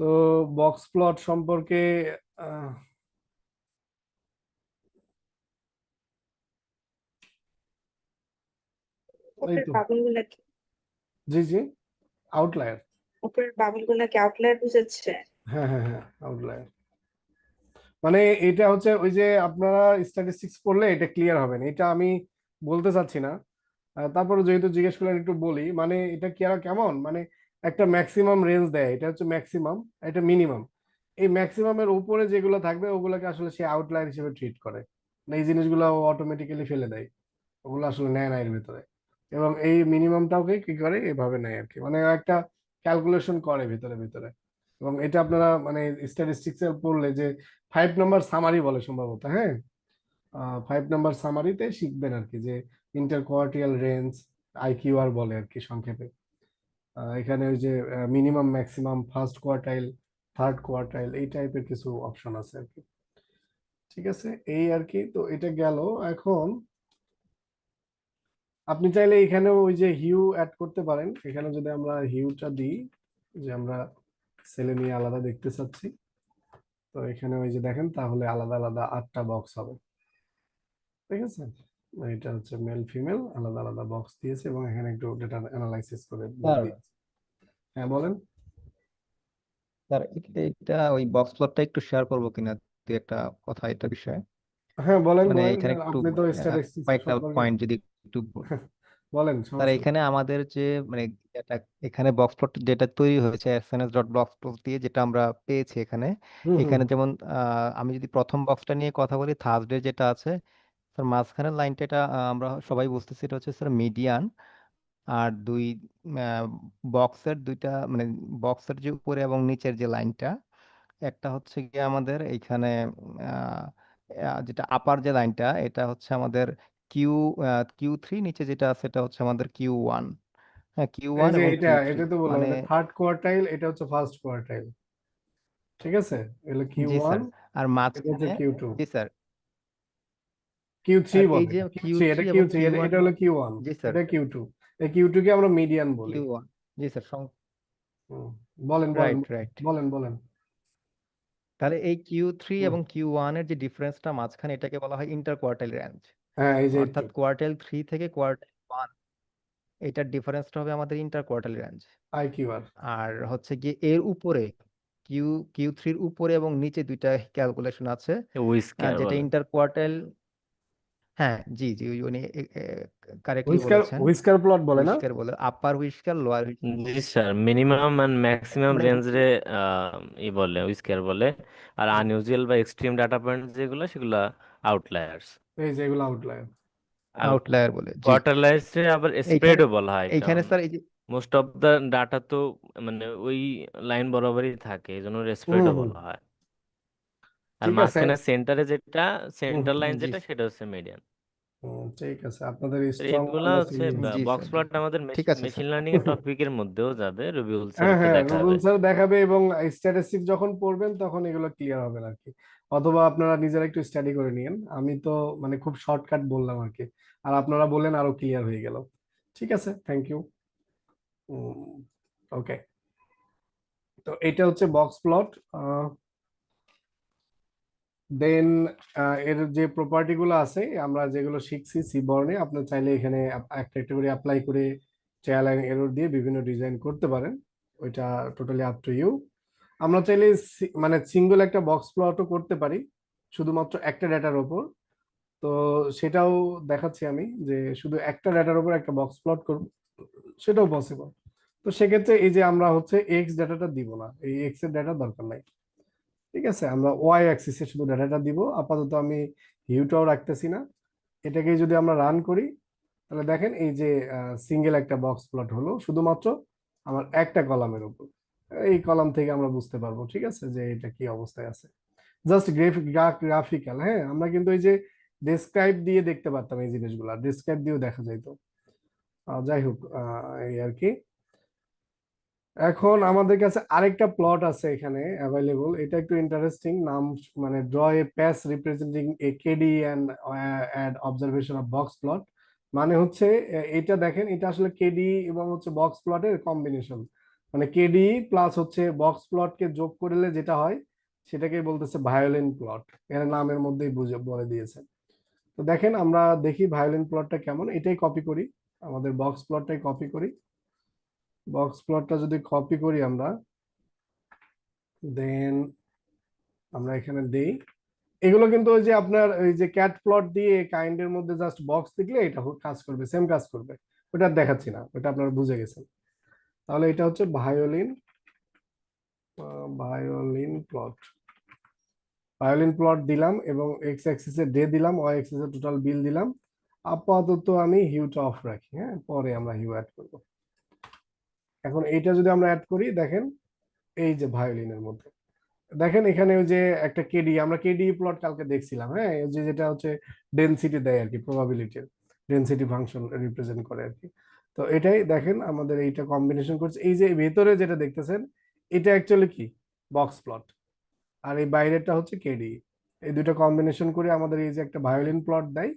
তো বক্স প্লট সম্পর্কে এই উপরের তো, বাবল গুলা কি, জি জি, আউটলায়ার। উপরের বাবল গুলা কি আউটলায়ার বুঝাচ্ছে? হ্যাঁ হ্যাঁ হ্যাঁ, আউটলায়ার। মানে এটা হচ্ছে ওই যে আপনারা স্ট্যাটিস্টিক্স পড়লে এটা ক্লিয়ার হবে না, এটা আমি বলতে চাচ্ছি না। তারপরে যেহেতু জিজ্ঞেস করলেন একটু বলি, মানে এটা কি আর কেমন, মানে একটা ম্যাক্সিমাম রেঞ্জ দেয়, এটা হচ্ছে ম্যাক্সিমাম, এটা মিনিমাম। এই ম্যাক্সিমামের উপরে যেগুলো থাকবে ওগুলোকে আসলে সে আউটলায়ার হিসেবে ট্রিট করে, মানে এই জিনিসগুলো অটোমেটিক্যালি ফেলে দেয়, ওগুলো আসলে নেয় না এর ভিতরে। এবং এই মিনিমামটাকে কি করে এভাবে নেয় আর কি, মানে একটা ক্যালকুলেশন করে ভিতরে ভিতরে। এবং এটা আপনারা মানে স্ট্যাটিস্টিক্স এ পড়লে যে 5 নম্বর সামারি বলে সম্ভবত, হ্যাঁ 5 নম্বর সামারিতে শিখবেন আর কি, যে ইন্টার কোয়ার্টিয়াল রেঞ্জ, আইকিউআর বলে আর কি সংক্ষেপে। এখানে ওই যে minimum, maximum, first quartile, third quartile, এই টাইপের কিছু অপশন আছে আর কি। ঠিক আছে, এই আর কি। তো এটা গেল। এখন আপনি চাইলে এখানে ওই যে হিউ অ্যাড করতে পারেন। এখানে যদি আমরা হিউটা দিই, যে আমরা ছেলে মেয়ে আলাদা দেখতে চাচ্ছি, তো এখানে ওই যে দেখেন, তাহলে আলাদা আলাদা 8টা বক্স হবে, ঠিক আছে। এটা হচ্ছে মেল ফিমেল আলাদা আলাদা বক্স দিয়েছে, এবং এখানে একটু ডেটা অ্যানালাইসিস করে স্যার দিয়েছে। হ্যাঁ বলেন। স্যার এটা ওই বক্স প্লটটা একটু শেয়ার করবো কিনা, দুই একটা কথা এটা বিষয়ে। হ্যাঁ বলেন মানে বলেন, এখানে একটু আপনি তো স্ট্যাটিস্টিক্স কয়েকটা সম্পর্কে পয়েন্ট যদি একটু বলেন, স্যার, সমস্যা নেই। এখানে আমাদের যে মানে এখানে বক্স প্লট যেটা তৈরি হয়েছে এসএনএস ডট বক্স প্লট দিয়ে, যেটা আমরা পেয়েছি এখানে। হুম হুম এখানে যেমন আমি যদি প্রথম বক্সটা নিয়ে কথা বলি, থার্সডে যেটা আছে স্যার, মাঝখানের লাইনটা, এটা আমরা সবাই বুঝতেছি এটা হচ্ছে স্যার মিডিয়ান। আর বক্সের দুইটা মানে বক্সের যে উপরে এবং নিচের যে লাইনটা, একটা হচ্ছে গিয়ে আমাদের এইখানে আহ, যেটা আপার যে লাইনটা, এটা হচ্ছে আমাদের কিউ Q3, নিচে যেটা আছে এটা হচ্ছে আমাদের Q1। হ্যাঁ, কিউ এই ওয়ান যে এবং এটা Q3 এটা তো বললাম, মানে। এটা থার্ড কোয়ার্টাইল, এটা হচ্ছে ফার্স্ট কোয়ার্টাইল, ঠিক আছে। এগুলো কিউ জি ওয়ান, স্যার। আর এটা মাঝখানে, হচ্ছে কিউ 2, জি স্যার। কিউ 3 আর এই বলে, যে কিউ 3, Q3 এটা এবং কিউ 3, Q1, এটা হলো কিউ 1, জি স্যার, এটা কিউ 2। এই কিউ 2 কে আমরা মিডিয়ান বলি। Q1, জি স্যার। হুম, বলেন বলেন রাইট, রাইট। বলেন বলেন। তাহলে এই Q3 হুম, এবং Q1 এর যে ডিফারেন্সটা মাঝখানে, এটাকে বলা হয় ইন্টার কোয়ার্টাইল রেঞ্জ। হ্যাঁ এই যে একটু অর্থাৎ কোয়ার্টাইল 3 থেকে কোয়ার্টাইল 1, এটার ডিফারেন্সটা হবে আমাদের ইন্টার কোয়ার্টাইল রেঞ্জ। আইকিউআর। আর হচ্ছে গিয়ে এর উপরে Q3 উপরে এবং নিচে দুইটা ক্যালকুলেশন আছে, উইস্কার যেটা বলে। Interquartile. হ্যাঁ, জি জি, উনি কারেক্টলি হুইস্কার বলেছেন। হুইস্কার প্লট বলে না? হুইস্কার বলে, আপার হুইস্কার, লোয়ার জি স্যার, মিনিমাম এন্ড ম্যাক্সিমাম মানে রেঞ্জ রে ই বলে, উইস্কার বলে। আর হুম, আনইউজুয়াল বা এক্সট্রিম ডাটা পয়েন্ট যেগুলো, সেগুলো আউটলায়ার্স। এই যে এগুলো আউটলায়ার। আর আউটলায়ার বলে, জি। কোয়ার্টারলাইজ রে আবার এইখানে স্প্রেডও বলা হয়, এইখানে কারণ স্যার এই যে, মোস্ট অফ দা ডাটা তো মানে ওই লাইন বরাবরই থাকে, এই জন্য হুম স্প্রেডও হুম বলা হয়। আর ঠিক আছে। মাঝখানে সেন্টারে যেটা, হুম সেন্টার লাইন জি যেটা, সেটা হচ্ছে মিডিয়ান। ঠিক আছে, আপনাদের স্ট্রং এইগুলা হচ্ছে আন্ডারস্ট্যান্ডিং। জি বক্স স্যার, জি প্লট আমাদের ঠিক আছে মেশিন স্যার। লার্নিং এর টপিকের মধ্যেও যাবে, রবিউল স্যার হ্যাঁ একটু হ্যাঁ, দেখাবে। রুবেল স্যার দেখাবে এবং স্ট্যাটিস্টিক যখন পড়বেন তখন এগুলো ক্লিয়ার হবে আর কি। অথবা আপনারা নিজেরা একটু স্টাডি করে নিয়েন, আমি তো মানে খুব শর্টকাট বললাম আর কি, আর আপনারা বললেন আরো ক্লিয়ার হয়ে গেল। ঠিক আছে, থ্যাংক ইউ। ওকে, তো এটা হচ্ছে বক্স প্লট। দেন এর যে প্রপার্টি গুলো আছে আমরা যেগুলো শিখছি সিবর্নে, আপনি চাইলে এখানে একটা একটা করে অ্যাপ্লাই করে ট্রায়াল এন্ড এরর দিয়ে বিভিন্ন ডিজাইন করতে পারেন, ওইটা টোটালি আপ টু ইউ। আমরা চাইলে মানে সিঙ্গেল একটা বক্স প্লটও করতে পারি শুধুমাত্র একটা ডেটার ওপর। তো সেটাও দেখাচ্ছি আমি, যে শুধু একটা ডেটার উপর একটা বক্স প্লট করব, সেটাও পসিবল। তো সেক্ষেত্রে এই যে আমরা হচ্ছে এক্স ডাটাটা দিব না, এই এক্স এর ডাটা দরকার নাই। ঠিক আছে, আমরা ওয়াই অ্যাক্সিসে শুধু ডাটাটা দিব, আপাতত আমি হিউটাও রাখতেছি না। এটাকে যদি আমরা রান করি, তাহলে দেখেন এই যে সিঙ্গেল একটা বক্স প্লট হলো শুধুমাত্র আমার একটা কলামের উপর। এই কলাম থেকে আমরা বুঝতে পারবো, ঠিক আছে, যে এটা কি অবস্থায় আছে। Just graphical. হ্যাঁ, আমরা কিন্তু এই যে ডেসক্রাইব দিয়ে দেখতে পারতাম এই জিনিসগুলো, ডেসক্রাইব দিয়েও দেখা যাইতো। যাই হোক, এই আর কি। এখন আমাদের কাছে আরেকটা প্লট আছে এখানে অ্যাভেলেবল, এটা একটু ইন্টারেস্টিং নাম, মানে draw a patch representing a KD and add observation of box plot. মানে হচ্ছে এটা দেখেন, এটা আসলে কেডি এবং হচ্ছে বক্স প্লটের কম্বিনেশন, মানে কেডি প্লাস হচ্ছে বক্স প্লটকে যোগ করলে যেটা হয় সেটাকে বলতেছে ভায়োলিন প্লট। এর নামের মধ্যেই বুঝে বলে দিয়েছে। তো দেখেন আমরা দেখি ভায়োলিন প্লটটা কেমন, এটাই কপি করি, আমাদের বক্স প্লটটাই কপি করি। বক্স প্লটটা যদি কপি করি আমরা, দেন আমরা এখানে দেই। এগুলো কিন্তু ওই যে আপনার ওই যে ক্যাট প্লট দিয়ে কাইন্ডের মধ্যে জাস্ট বক্স দেখলে এটা কাজ করবে, সেম কাজ করবে। ওটা আর দেখাচ্ছি না, ওটা আপনারা বুঝে গেছেন। তাহলে এটা হচ্ছে violin, violin plot. Violin plot দিলাম এবং এক্স অ্যাক্সিসে ডে দিলাম, ওয়াই অ্যাক্সিসে টোটাল বিল দিলাম। আপাতত আমি হিউটা অফ রাখি, হ্যাঁ, পরে আমরা হিউ অ্যাড করব। এখন এইটা যদি আমরা অ্যাড করি, দেখেন এই যে ভায়োলিনের মধ্যে দেখেন এখানে ওই যে একটা কেডি, আমরা কেডি প্লট কালকে দেখছিলাম, হ্যাঁ, ওই যে যেটা হচ্ছে ডেনসিটি দেয় আর কি, প্রবাবিলিটির ডেনসিটি ফাংশন রিপ্রেজেন্ট করে আর কি। তো এটাই দেখেন আমাদের এইটা কম্বিনেশন করছে, এই যে ভেতরে যেটা দেখতেছেন এটা অ্যাকচুয়ালি কি বক্স প্লট, আর এই বাইরেরটা হচ্ছে কেডি। এই দুটো কম্বিনেশন করে আমাদের এই যে একটা ভায়োলিন প্লট দেয়।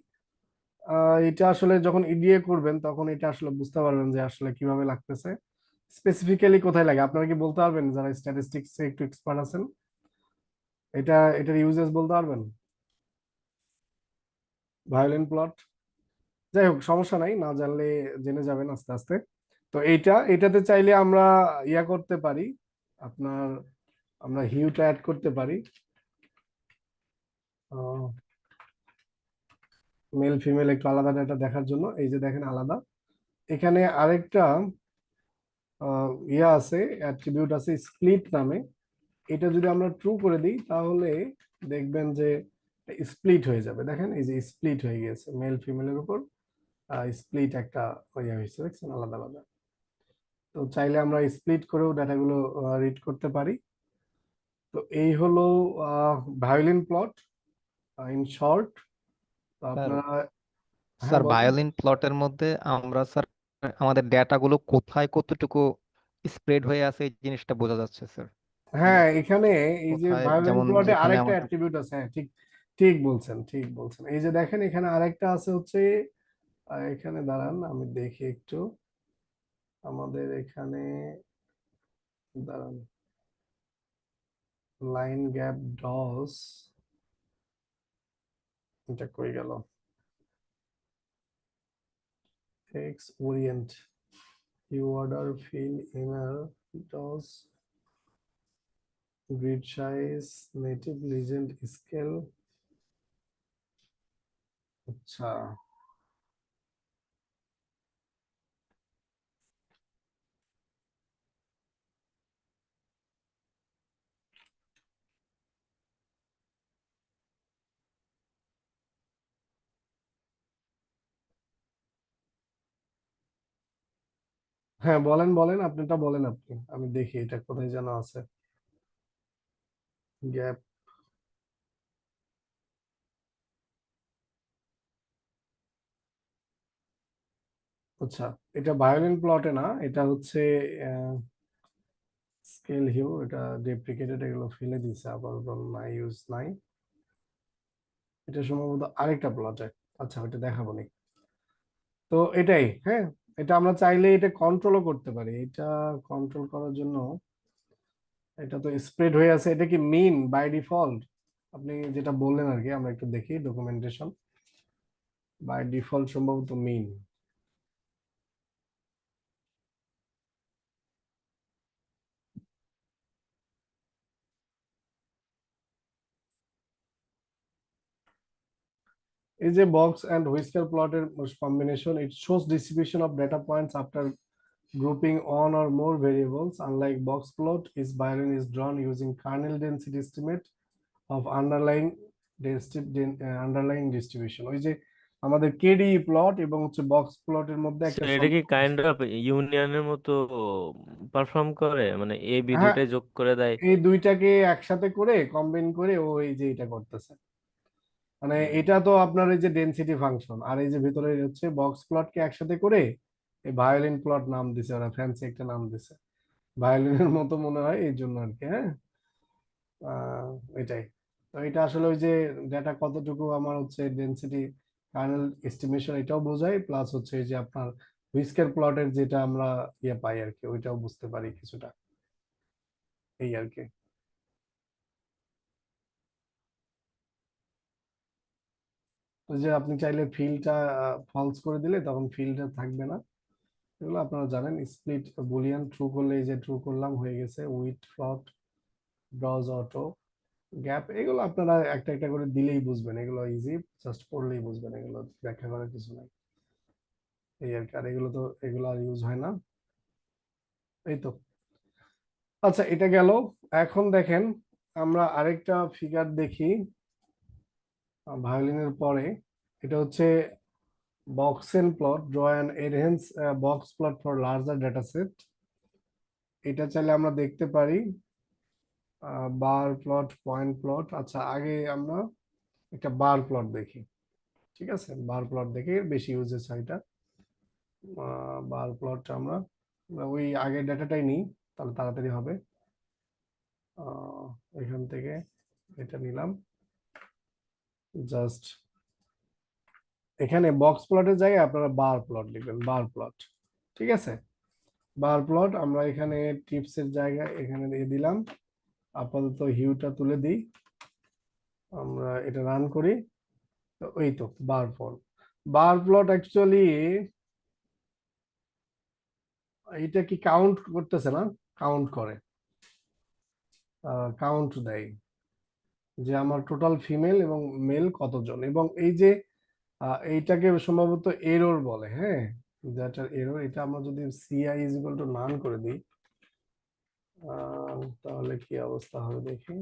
এটা আসলে যখন ইডিএ করবেন তখন এটা আসলে বুঝতে পারবেন যে আসলে কিভাবে লাগতেছে, স্পেসিফিক্যালি কোথায় লাগে। আপনারা কি বলতে পারবেন যারা স্ট্যাটিস্টিক্সে একটু এক্সপার্ট আছেন, এটার ইউজেস বলতে পারবেন? ভায়োলিন প্লট, যাই হোক সমস্যা নাই, না জানলে জেনে যাবেন আস্তে আস্তে। তো এটাতে চাইলে আমরা ইয়া করতে পারি, আপনার আমরা হিউটা অ্যাড করতে পারি, মেল ফিমেল একটু আলাদা ডাটা দেখার জন্য। এই যে দেখেন আলাদা, এখানে আরেকটা ইয়া আছে, অ্যাট্রিবিউট আছে স্প্লিট নামে। এটা যদি আমরা ট্রু করে দিই তাহলে দেখবেন যে স্প্লিট হয়ে যাবে। দেখেন এই যে স্প্লিট হয়ে গিয়েছে, মেল ফিমেলের উপর স্প্লিট একটা ইয়ে হয়েছে, দেখছেন, আলাদা আলাদা। তো চাইলে আমরা স্প্লিট করেও ডাটাগুলো রিড করতে পারি। তো এই হলো ভায়োলিন প্লট ইন শর্ট। তো স্যার, আপনারা, হ্যাঁ স্যার বলেন। ভায়োলিন প্লটের মধ্যে আমরা স্যার আমাদের ডেটাগুলো কোথায় কতটুকু স্প্রেড হয়ে আছে এই জিনিসটা বোঝা যাচ্ছে স্যার। মানে হ্যাঁ, এখানে এই যে কোথায়, ভায়োলিন যেমন প্লটে এখানে আরেকটা আমাদের, অ্যাট্রিবিউট আছে, হ্যাঁ ঠিক, ঠিক বলছেন, ঠিক বলছেন। এই যে দেখেন এখানে আরেকটা আছে হচ্ছে, এখানে দাঁড়ান আমি দেখি একটু, আমাদের এখানে দাঁড়ান, লাইন গ্যাপ ডস, এটা কই গেল, x orient hue order fill ইমেল dodge, grid size, native legend scale. আচ্ছা, হ্যাঁ বলেন বলেন, আপনারটা বলেন আপনি, আমি দেখি এটা কোথায় যেন আছে। গ্যাপ। আচ্ছা, এটা ভায়োলিন প্লটে না, এটা হচ্ছে স্কেল হিউ, এটা ডেপ্রিকেটেড, এগুলো ফেলে দিছে আবার, নাই ইউজ নাই। এটা সম্ভবত আরেকটা প্লটে। আচ্ছা, ওটা দেখাবো নি। তো এটাই, হ্যাঁ, এটা আমরা চাইলে এটা কন্ট্রোলও করতে পারি। এটা কন্ট্রোল করার জন্য, এটা তো স্প্রেড হয়ে আছে, এটা কি মিন বাই ডিফল্ট? আপনি যেটা বললেন আর কি, আমরা একটু দেখি ডকুমেন্টেশন। বাই ডিফল্ট সম্ভবত মিন। is a box and whisker plotted combination. It shows distribution of data points after grouping one or more variables. Unlike box plot, is Bayesian is drawn using kernel density estimate of underlying distribution. ওই যে আমাদের কেডি প্লট এবং হচ্ছে বক্স প্লটের মধ্যে So একটা এটা কি কাইন্ড অফ ইউনিয়নের মতো পারফর্ম করে, মানে এ বি হ্যাঁ, দুটাই যোগ করে দেয়? এই দুইটাকে একসাথে করে কম্বাইন করে ও এই যে এটা করতেছে। মানে এটা তো আপনার এই যে ডেনসিটি ফাংশন, আর এই যে ভিতরে হচ্ছে বক্স প্লটকে একসাথে করে এই ভায়োলিন প্লট নাম দিছে ওরা, ফ্যান্সি একটা নাম দিছে, ভায়োলিনের মতো মনে হয় এই জন্য আর কি। হ্যাঁ, আহ, এটাই। তো এটা আসলে ওই যে ডেটা কতটুকু আমার হচ্ছে ডেনসিটি কার্নেল এস্টিমেশন, এটাও বোঝায়, প্লাস হচ্ছে এই যে আপনার হুইস্কার প্লটের যেটা আমরা ইয়ে পাই আর কি, ওইটাও বুঝতে পারি কিছুটা, এই আর কি। ওই যে আপনি চাইলে ফিল্ডটা ফলস করে দিলে তখন ফিল্ডটা থাকবে না, এগুলো আপনারা জানেন। স্প্লিট বুলিয়ান ট্রু করলে, এই যে ট্রু করলাম, হয়ে গেছে। উইথ ফ্লট, ব্রাউজ অটো, গ্যাপ, এগুলো আপনারা একটা একটা করে দিলেই বুঝবেন, এগুলো ইজি, জাস্ট পড়লেই বুঝবেন, এগুলো ব্যাখ্যা করার কিছু নাই, এই আর কি। আর এগুলো তো, এগুলো আর ইউজ হয় না, এই তো। আচ্ছা, এটা গেল। এখন দেখেন আমরা আরেকটা ফিগার দেখি ভায়োলিনের পরে। এটা হচ্ছে boxen plot, draw an enhance box plot for larger data set. এটা চাইলে আমরা দেখতে পারি বার প্লট, পয়েন্ট প্লট। আচ্ছা, আগে আমরা একটা বার প্লট দেখি, ঠিক আছে? বার প্লট দেখে বেশি ইউজেস হয় এটা। বার প্লট আমরা ওই আগের ডাটাটাই নিই, তাহলে তাড়াতাড়ি হবে। এখান থেকে এটা নিলাম, জাস্ট এখানে বক্স প্লটের জায়গায় আপনারা বার প্লট লিখবেন, বার প্লট, ঠিক আছে? বার প্লট আমরা এখানে টিপসের জায়গায় এখানে দিয়ে দিলাম। আপাতত হিউটা তুলে দিই, আমরা এটা রান করি। তো ওই তো বার প্লট। বার প্লট অ্যাকচুয়ালি এটা কি কাউন্ট করতেছে না? কাউন্ট করে, কাউন্ট দেয় যে আমার টোটাল ফিমেল এবং মেল কতজন, এবং এই যে এইটাকে সম্ভবত এরর বলে। হ্যাঁ, যেটা এরর, এটা আমরা যদি সিআই ইজ ইকুয়াল টু নান করে দিই, তাহলে কি অবস্থা হবে দেখি।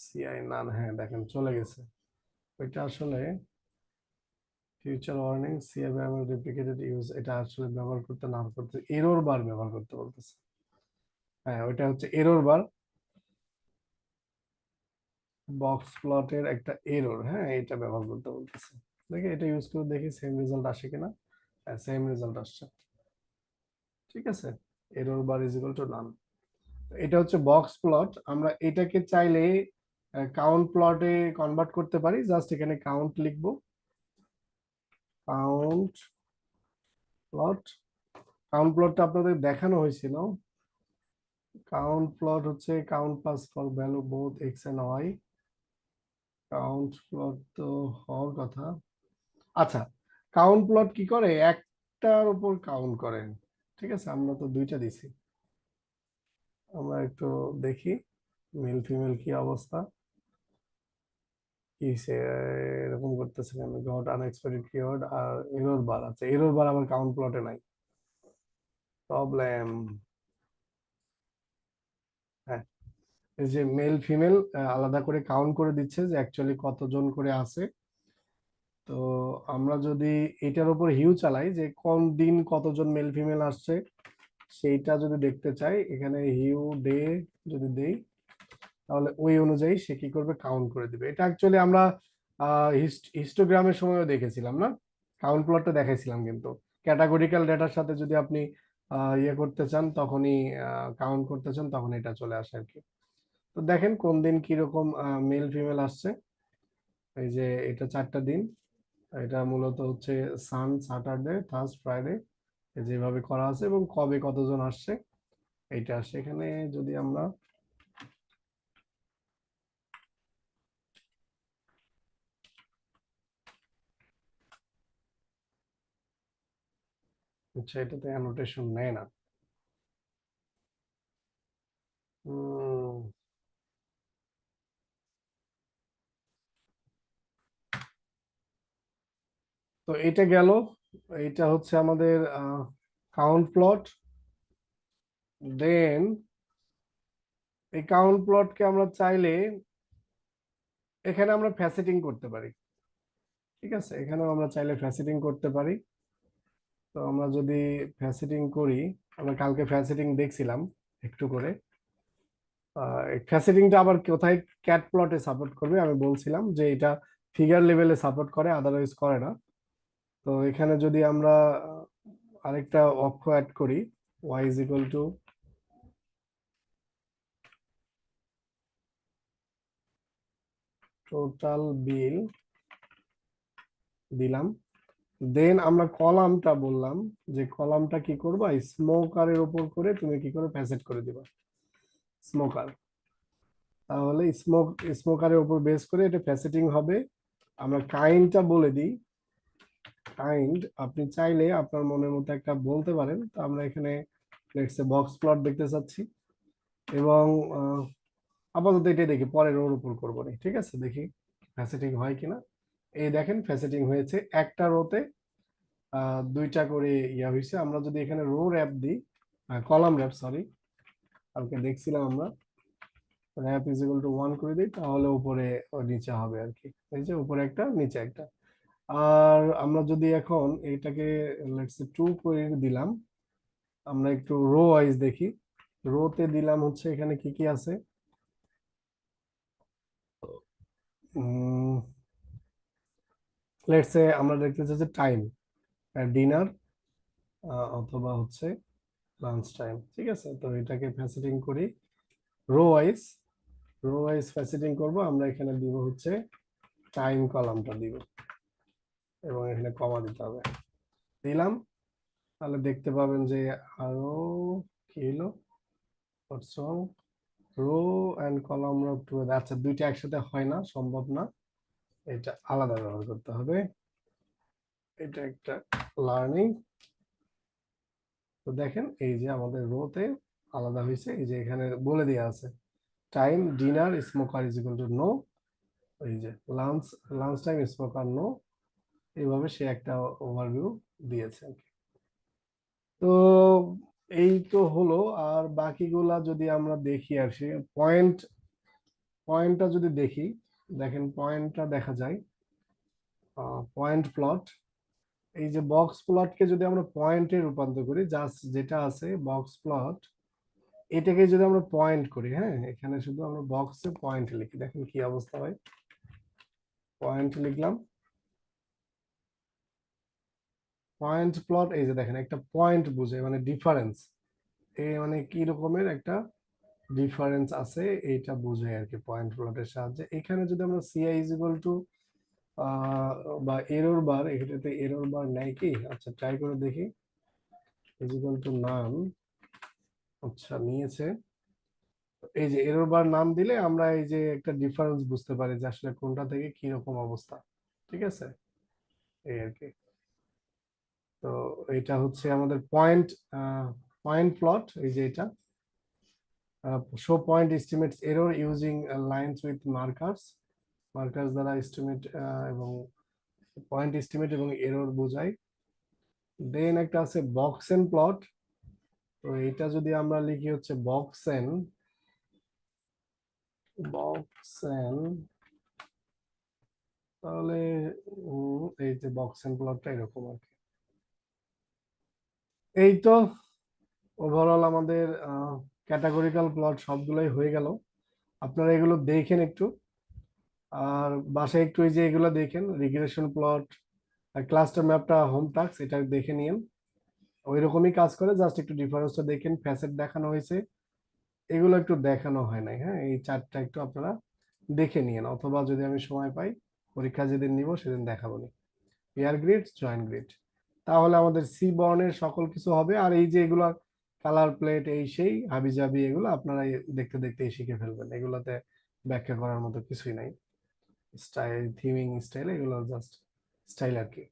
সিআই নান, হ্যাঁ দেখেন চলে গেছে। ওইটা আসলে future warning CI replicated use, এটা আসলে ব্যবহার করতে না করতে এরর বার ব্যবহার করতে বলতেছে। হ্যাঁ, ওইটা হচ্ছে এরর বার, বক্স প্লটের একটা এরর। হ্যাঁ, এটা ব্যবহার করতে বলতেছে। দেখি এটা ইউজ করে দেখি সেম রেজাল্ট আসে কিনা। হ্যাঁ, সেম রেজাল্ট আসছে, ঠিক আছে। Error bar is equal to নান। এটা হচ্ছে বক্স প্লট। আমরা এটাকে চাইলে কাউন্ট প্লটে কনভার্ট করতে পারি। জাস্ট এখানে কাউন্ট লিখবো, কাউন্ট প্লট। কাউন্ট প্লটটা আপনাদের দেখানো হয়েছিল। কাউন্ট প্লট হচ্ছে count pass for value both x and y. Count plot তো হওয়ার কথা। আচ্ছা, কাউন্ট প্লট কি করে? একটার উপর কাউন্ট করে, ঠিক আছে? আমরা তো দুইটা দিছি, আমরা একটু দেখি মেল ফিমেল কি অবস্থা, কি সে এরকম করতেছে কেন, গট আনএক্সপেক্টেড কিওয়ার্ড আর এরর বার। আচ্ছা, এরর বার আবার কাউন্ট প্লটে নাই, প্রবলেম। হ্যাঁ, এই যে মেল ফিমেল আলাদা করে কাউন্ট করে দিচ্ছে যে অ্যাকচুয়ালি কতজন করে আছে। তো আমরা যদি এটার উপর হিউ চালাই যে কোন দিন কতজন মেল ফিমেল আসছে সেইটা যদি দেখতে চাই, এখানে হিউ ডে যদি দেই তাহলে ওই অনুযায়ী সে কি করবে, কাউন্ট করে দিবে। এটা অ্যাকচুয়ালি আমরা হিস্টোগ্রামের সময়ও দেখেছিলাম না, কাউন্ট প্লটটা দেখাইছিলাম। কিন্তু ক্যাটাগরিক্যাল ডেটার সাথে যদি আপনি ইয়ে করতে চান, তখনই কাউন্ট করতে চান, তখন এটা চলে আসে আর কি। তো দেখেন কোন দিন কিরকম মেল ফিমেল আসছে। এই যে এটা 4টা দিন, এটা মূলত হচ্ছে সান, স্যাটারডে, থার্স, ফ্রাইডে যেভাবে করা আছে, এবং কবে কতজন আসছে এইটা আসছে এখানে। যদি আমরা আচ্ছা, এটাতে অ্যানোটেশন নেয় না। তো এটা গেল, এটা হচ্ছে আমাদের কাউন্ট প্লট। দেন এই কাউন্ট প্লটকে আমরা চাইলে এখানে আমরা ফ্যাসেটিং করতে পারি, ঠিক আছে, এখানেও আমরা চাইলে ফ্যাসেটিং করতে পারি। তো আমরা যদি ফ্যাসেটিং করি, আমরা কালকে ফ্যাসেটিং দেখছিলাম একটু করে। ফ্যাসেটিংটা আবার কোথায় ক্যাট প্লটে সাপোর্ট করবে আমি বলছিলাম যে এটা ফিগার লেভেলে সাপোর্ট করে, আদারওয়াইজ করে না। তো এখানে যদি আমরা আরেকটা অক্ষ অ্যাড করি, y is equal to total bill দিলাম। দেন আমরা কলামটা বললাম যে কলামটা কি করবা, স্মোকারের উপর করে তুমি কি করে ফ্যাসেট করে দিবা, স্মোকার। তাহলে স্মোকারের উপর বেস করে এটা ফ্যাসেটিং হবে। আমরা কাইন্ডটা বলে দিই, কাইন্ড আপনি চাইলে আপনার মনের মতো একটা বলতে পারেন। তো আমরা এখানে লেটস সে বক্স প্লট দেখতে চাচ্ছি, এবং আপাতত এটা দেখি, পরে রোর উপর করবো না, ঠিক আছে, দেখি ফ্যাসেটিং হয় কিনা। এই দেখেন ফ্যাসেটিং হয়েছে, একটা রোতে 2টা করে ইয়া হয়েছে। আমরা যদি এখানে রো র্যাপ দিই, কলাম র্যাপ সরি, কালকে দেখছিলাম আমরা, র্যাপ ইজ ইকুয়াল টু 1 করে দিই, তাহলে উপরে ও নিচে হবে আর কি। এই যে উপরে একটা নিচে একটা। আর আমরা যদি এখন এইটাকে লেটস সে 2 করে দিলাম, আমরা একটু রো ওয়াইজ দেখি। রোতে দিলাম হচ্ছে এখানে কি কি আছে, লেটস সে আমরা দেখতে চাচ্ছি টাইম, ডিনার অথবা হচ্ছে লাঞ্চ টাইম, ঠিক আছে। তো এটাকে ফ্যাসেটিং করি রো ওয়াইজ ফ্যাসেটিং করব। আমরা এখানে দিব হচ্ছে টাইম কলামটা দিব, এবং এখানে কমা দিতে হবে, দিলাম। তাহলে দেখতে পাবেন যে আরো কি হলো, row and column row two. আচ্ছা, দুইটা একসাথে হয় না, সম্ভব না, এটা আলাদা ব্যবহার করতে হবে। এটা একটা লার্নিং। তো দেখেন এই যে আমাদের রোতে আলাদা হয়েছে, এই যে এখানে বলে দেওয়া আছে time dinner smoker is equal to know, এই যে লাঞ্চ টাইম স্মোকার নো, এইভাবে সে একটা ওভারভিউ দিয়েছে আর কি। তো এই তো হলো। আর বাকিগুলা যদি আমরা দেখি আর সে পয়েন্টটা যদি দেখি, দেখেন পয়েন্টটা দেখা যায় পয়েন্ট প্লট। এই যে বক্স প্লটকে যদি আমরা পয়েন্টে রূপান্তর করি, জাস্ট যেটা আছে বক্স প্লট, এটাকে যদি আমরা পয়েন্ট করি, হ্যাঁ, এখানে শুধু আমরা বক্সে পয়েন্ট লিখি, দেখেন কি অবস্থা হয়। পয়েন্ট লিখলাম, পয়েন্ট প্লট, এই যে দেখেন একটা পয়েন্ট বুঝে মানে ডিফারেন্স, এই মানে কি রকমের একটা ডিফারেন্স আছে এইটা বুঝে আর কি পয়েন্ট প্লটের সাহায্যে। এখানে যদি আমরা সিআই ইজ ইকুয়াল টু বা এরর বার, এটাতে এরর বার নেয় কি, আচ্ছা ট্রাই করে দেখি, ইজ ইকুয়াল টু নাম, আচ্ছা নিয়েছে। এই যে এরর বার নাম দিলে আমরা এই যে একটা ডিফারেন্স বুঝতে পারি যে আসলে কোনটা থেকে কি রকম অবস্থা, ঠিক আছে, এই আর কি। তো এটা হচ্ছে আমাদের পয়েন্ট প্লট, এই যে এটা show point estimates error using lines with markers দ্বারা estimate এবং পয়েন্ট এস্টিমেট এবং এরর বোঝায়। দেন একটা আছে বক্স এন্ড প্লট, তো এটা যদি আমরা লিখি হচ্ছে বক্স এন্ড তাহলে এই যে বক্স এন্ড প্লটটা এরকম আর কি। এই তো ওভারঅল আমাদের ক্যাটাগরিক্যাল প্লট সবগুলোই হয়ে গেল। আপনারা এগুলো দেখেন একটু, আর বাসায় একটু এই যে এগুলো দেখেন, রিগ্রেশন প্লট, ক্লাস্টার ম্যাপটা হোম টাস্ক, এটা দেখে নিন। ওই রকমই কাজ করে, জাস্ট একটু ডিফারেন্সটা দেখেন। ফ্যাসেট দেখানো হয়েছে, এগুলো একটু দেখানো হয় নাই। হ্যাঁ, এই চারটা একটু আপনারা দেখে নিন, অথবা যদি আমি সময় পাই পরীক্ষা যেদিন নিব সেদিন দেখাবো নি। পেয়ার গ্রিড, জয়েন্ট গ্রিড, তাহলে আমাদের সি বর্ণের সকল কিছু হবে। আর এই যে এগুলা কালার প্লেট এই সেই হাবিজাবি, এগুলো আপনারা দেখতে দেখতে শিখে ফেলবেন, এগুলাতে ব্যাখ্যা করার মতো কিছুই নাই। স্টাইল, থিমিং স্টাইল, এগুলো জাস্ট স্টাইল আর কি।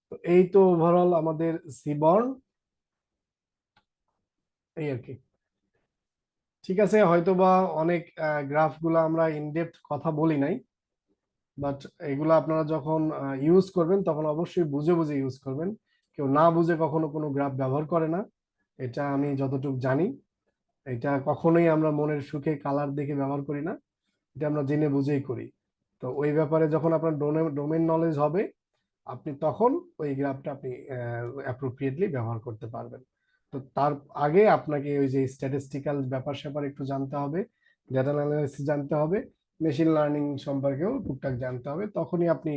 তো এই তো ওভারঅল আমাদের সি বর্ণ, এই আর কি। ঠিক আছে, হয়তোবা অনেক গ্রাফগুলো আমরা ইনডেপথ কথা বলি নাই, বাট এগুলো আপনারা যখন ইউজ করবেন তখন অবশ্যই বুঝে বুঝে ইউজ করবেন। কেউ না বুঝে কখনো কোনো গ্রাফ ব্যবহার করে না, এটা আমি যতটুকু জানি। এটা কখনোই আমরা মনের সুখে কালার দেখে ব্যবহার করি না, এটা আমরা জেনে বুঝেই করি। তো ওই ব্যাপারে যখন আপনার ডোমেন নলেজ হবে, আপনি তখন ওই গ্রাফটা আপনি অ্যাপ্রোপ্রিয়েটলি ব্যবহার করতে পারবেন। তো তার আগে আপনাকে ওই যে স্ট্যাটিস্টিক্যাল ব্যাপার স্যাপার একটু জানতে হবে, ডেটা অ্যানালাইসিস জানতে হবে, মেশিন লার্নিং সম্পর্কেও টুকটাক জানতে হবে। তখনই আপনি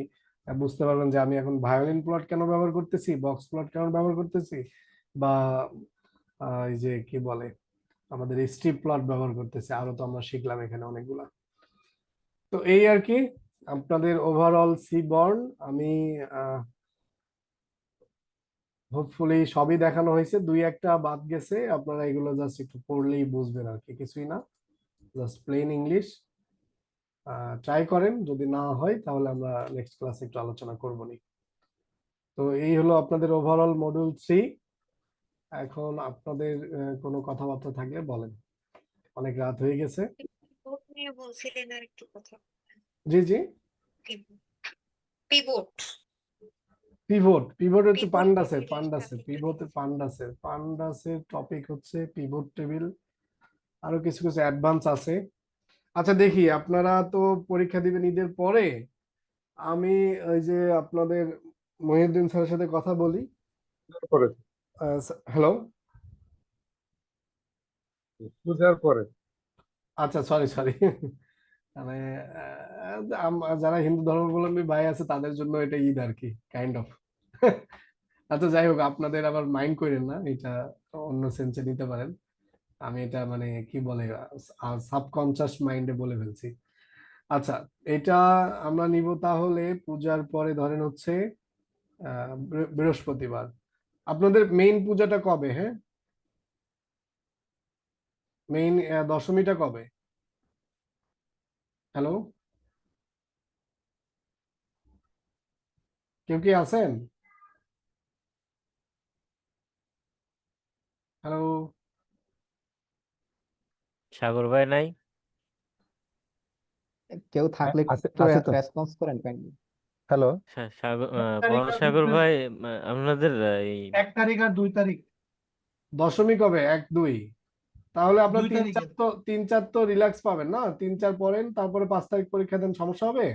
বুঝতে পারবেন যে আমি এখন ভায়োলিন প্লট কেন ব্যবহার করতেছি, বক্স প্লট কেন ব্যবহার করতেছি, বা এই যে কি বলে আমাদের স্ট্রিপ প্লট ব্যবহার করতেছি। আরো তো আমরা শিখলাম এখানে অনেকগুলা। তো এই আর কি আপনাদের ওভারঅল সি বর্ন। আমি হোপফুলি সবই দেখানো হয়েছে, দুই একটা বাদ গেছে, আপনারা এগুলো জাস্ট একটু পড়লেই বুঝবেন আর কি, কিছুই না, জাস্ট প্লেন ইংলিশ। ট্রাই করেন, যদি না হয় তাহলে আমরা নেক্সট ক্লাসে একটু আলোচনা করবো নি। তো এই হলো আপনাদের ওভারঅল মডিউল 3। এখন আপনাদের কোনো কথাবার্তা থাকলে বলেন, অনেক রাত হয়ে গেছে। পিভট নিয়ে বলছিলেন আর একটু কথা। জি জি, পিভট পিভট হচ্ছে পিভট পান্ডাসের টেবিলের পান্ডাসের টপিক হচ্ছে পিভট টেবিল, আরো কিছু কিছু অ্যাডভান্স আছে। আচ্ছা দেখি, আপনারা তো পরীক্ষা দিবেন ঈদের পরে, আমি ওই যে আপনাদের মহিউদ্দিন স্যারের সাথে কথা বলি। হ্যালো, পূজার পরে। আচ্ছা সরি মানে যারা হিন্দু ধর্মাবলম্বী ভাই আছে তাদের জন্য এটা ঈদ আর কি, কাইন্ড অফ। আচ্ছা যাই হোক, আপনাদের আবার মাইন্ড করেন না, এটা অন্য সেন্সে নিতে পারেন। আমি এটা মানে কি বলে সাবকনসিয়াস মাইন্ডে বলে ফেলছি। আচ্ছা, এটা আমরা নিব তাহলে পূজার পরে, ধরেন হচ্ছে বৃহস্পতিবার। আপনাদের মেইন পূজাটা কবে? হ্যাঁ, মেইন দশমীটা কবে? হ্যালো, কেউ কি আছেন? হ্যালো, সাগর ভাই নাই? কেউ থাকলে আছে একটু আছে তো। রেসপন্স করেন কাইন্ডলি। হ্যালো, তারিখ আর সাগর 2 ভাই, আপনাদের এই 1 তারিখ আর 2 তারিখ। দশমী কবে? 1-2? তাহলে আপনার 2 তারিখে। 3-4 তো রিল্যাক্স পাবেন না, 3-4 পড়েন, তারপরে 5 তারিখ পরীক্ষা দেন, সমস্যা হবে?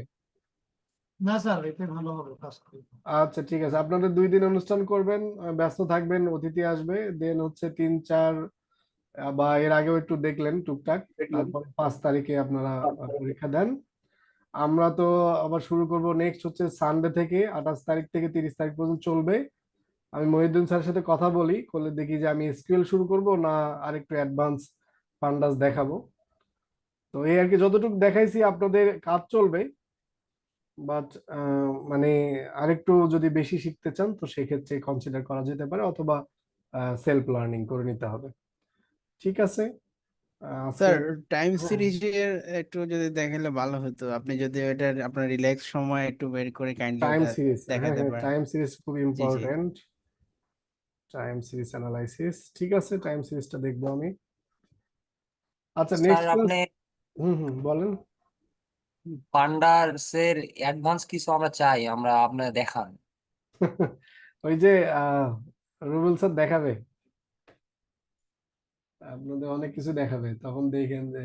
না স্যার, এতে ভালো হবে কাজ করতে। আচ্ছা ঠিক আছে, আপনাদের 2 দিন অনুষ্ঠান করবেন, ব্যস্ত থাকবেন, অতিথি আসবে, দেন হচ্ছে 3-4 বা এর আগেও একটু দেখলেন টুকটাক, তারপরে 5 তারিখে আপনারা পরীক্ষা দেন। আমরা তো আবার শুরু করব নেক্সট হচ্ছে সানডে থেকে, 28 তারিখ থেকে 30 তারিখ পর্যন্ত চলবে। আমি মহিউদ্দিন স্যারের সাথে কথা বলি, করলে দেখি যে আমি এসকিউএল শুরু করব না আরেকটু অ্যাডভান্স পান্ডাস দেখাবো। তো এই আর কি, যতটুকু দেখাইছি আপনাদের কাজ চলবে, বাট মানে আরেকটু যদি বেশি শিখতে চান তো সেক্ষেত্রে কনসিডার করা যেতে পারে, অথবা সেলফ লার্নিং করে নিতে হবে। ঠিক আছে, স্যার টাইম সিরিজের একটু যদি দেখালে ভালো হতো, আপনি যদি এটা আপনার রিল্যাক্স সময় একটু বের করে কাইন্ডলি টাইম ওটা সিরিজ, দেখাতে হ্যাঁ পারেন। টাইম সিরিজ খুব জি জি। ইম্পর্টেন্ট। টাইম সিরিজ অ্যানালাইসিস, ঠিক আছে, টাইম সিরিজটা দেখবো আমি। আচ্ছা স্যার নেক্সট ক্লাস। আপনি বলেন। পান্ডাসের অ্যাডভান্স কিছু আমরা চাই, আমরা আপনার দেখান। ওই যে রুবেল স্যার দেখাবে, আপনাদের অনেক কিছু দেখাবে, তখন দেখেন যে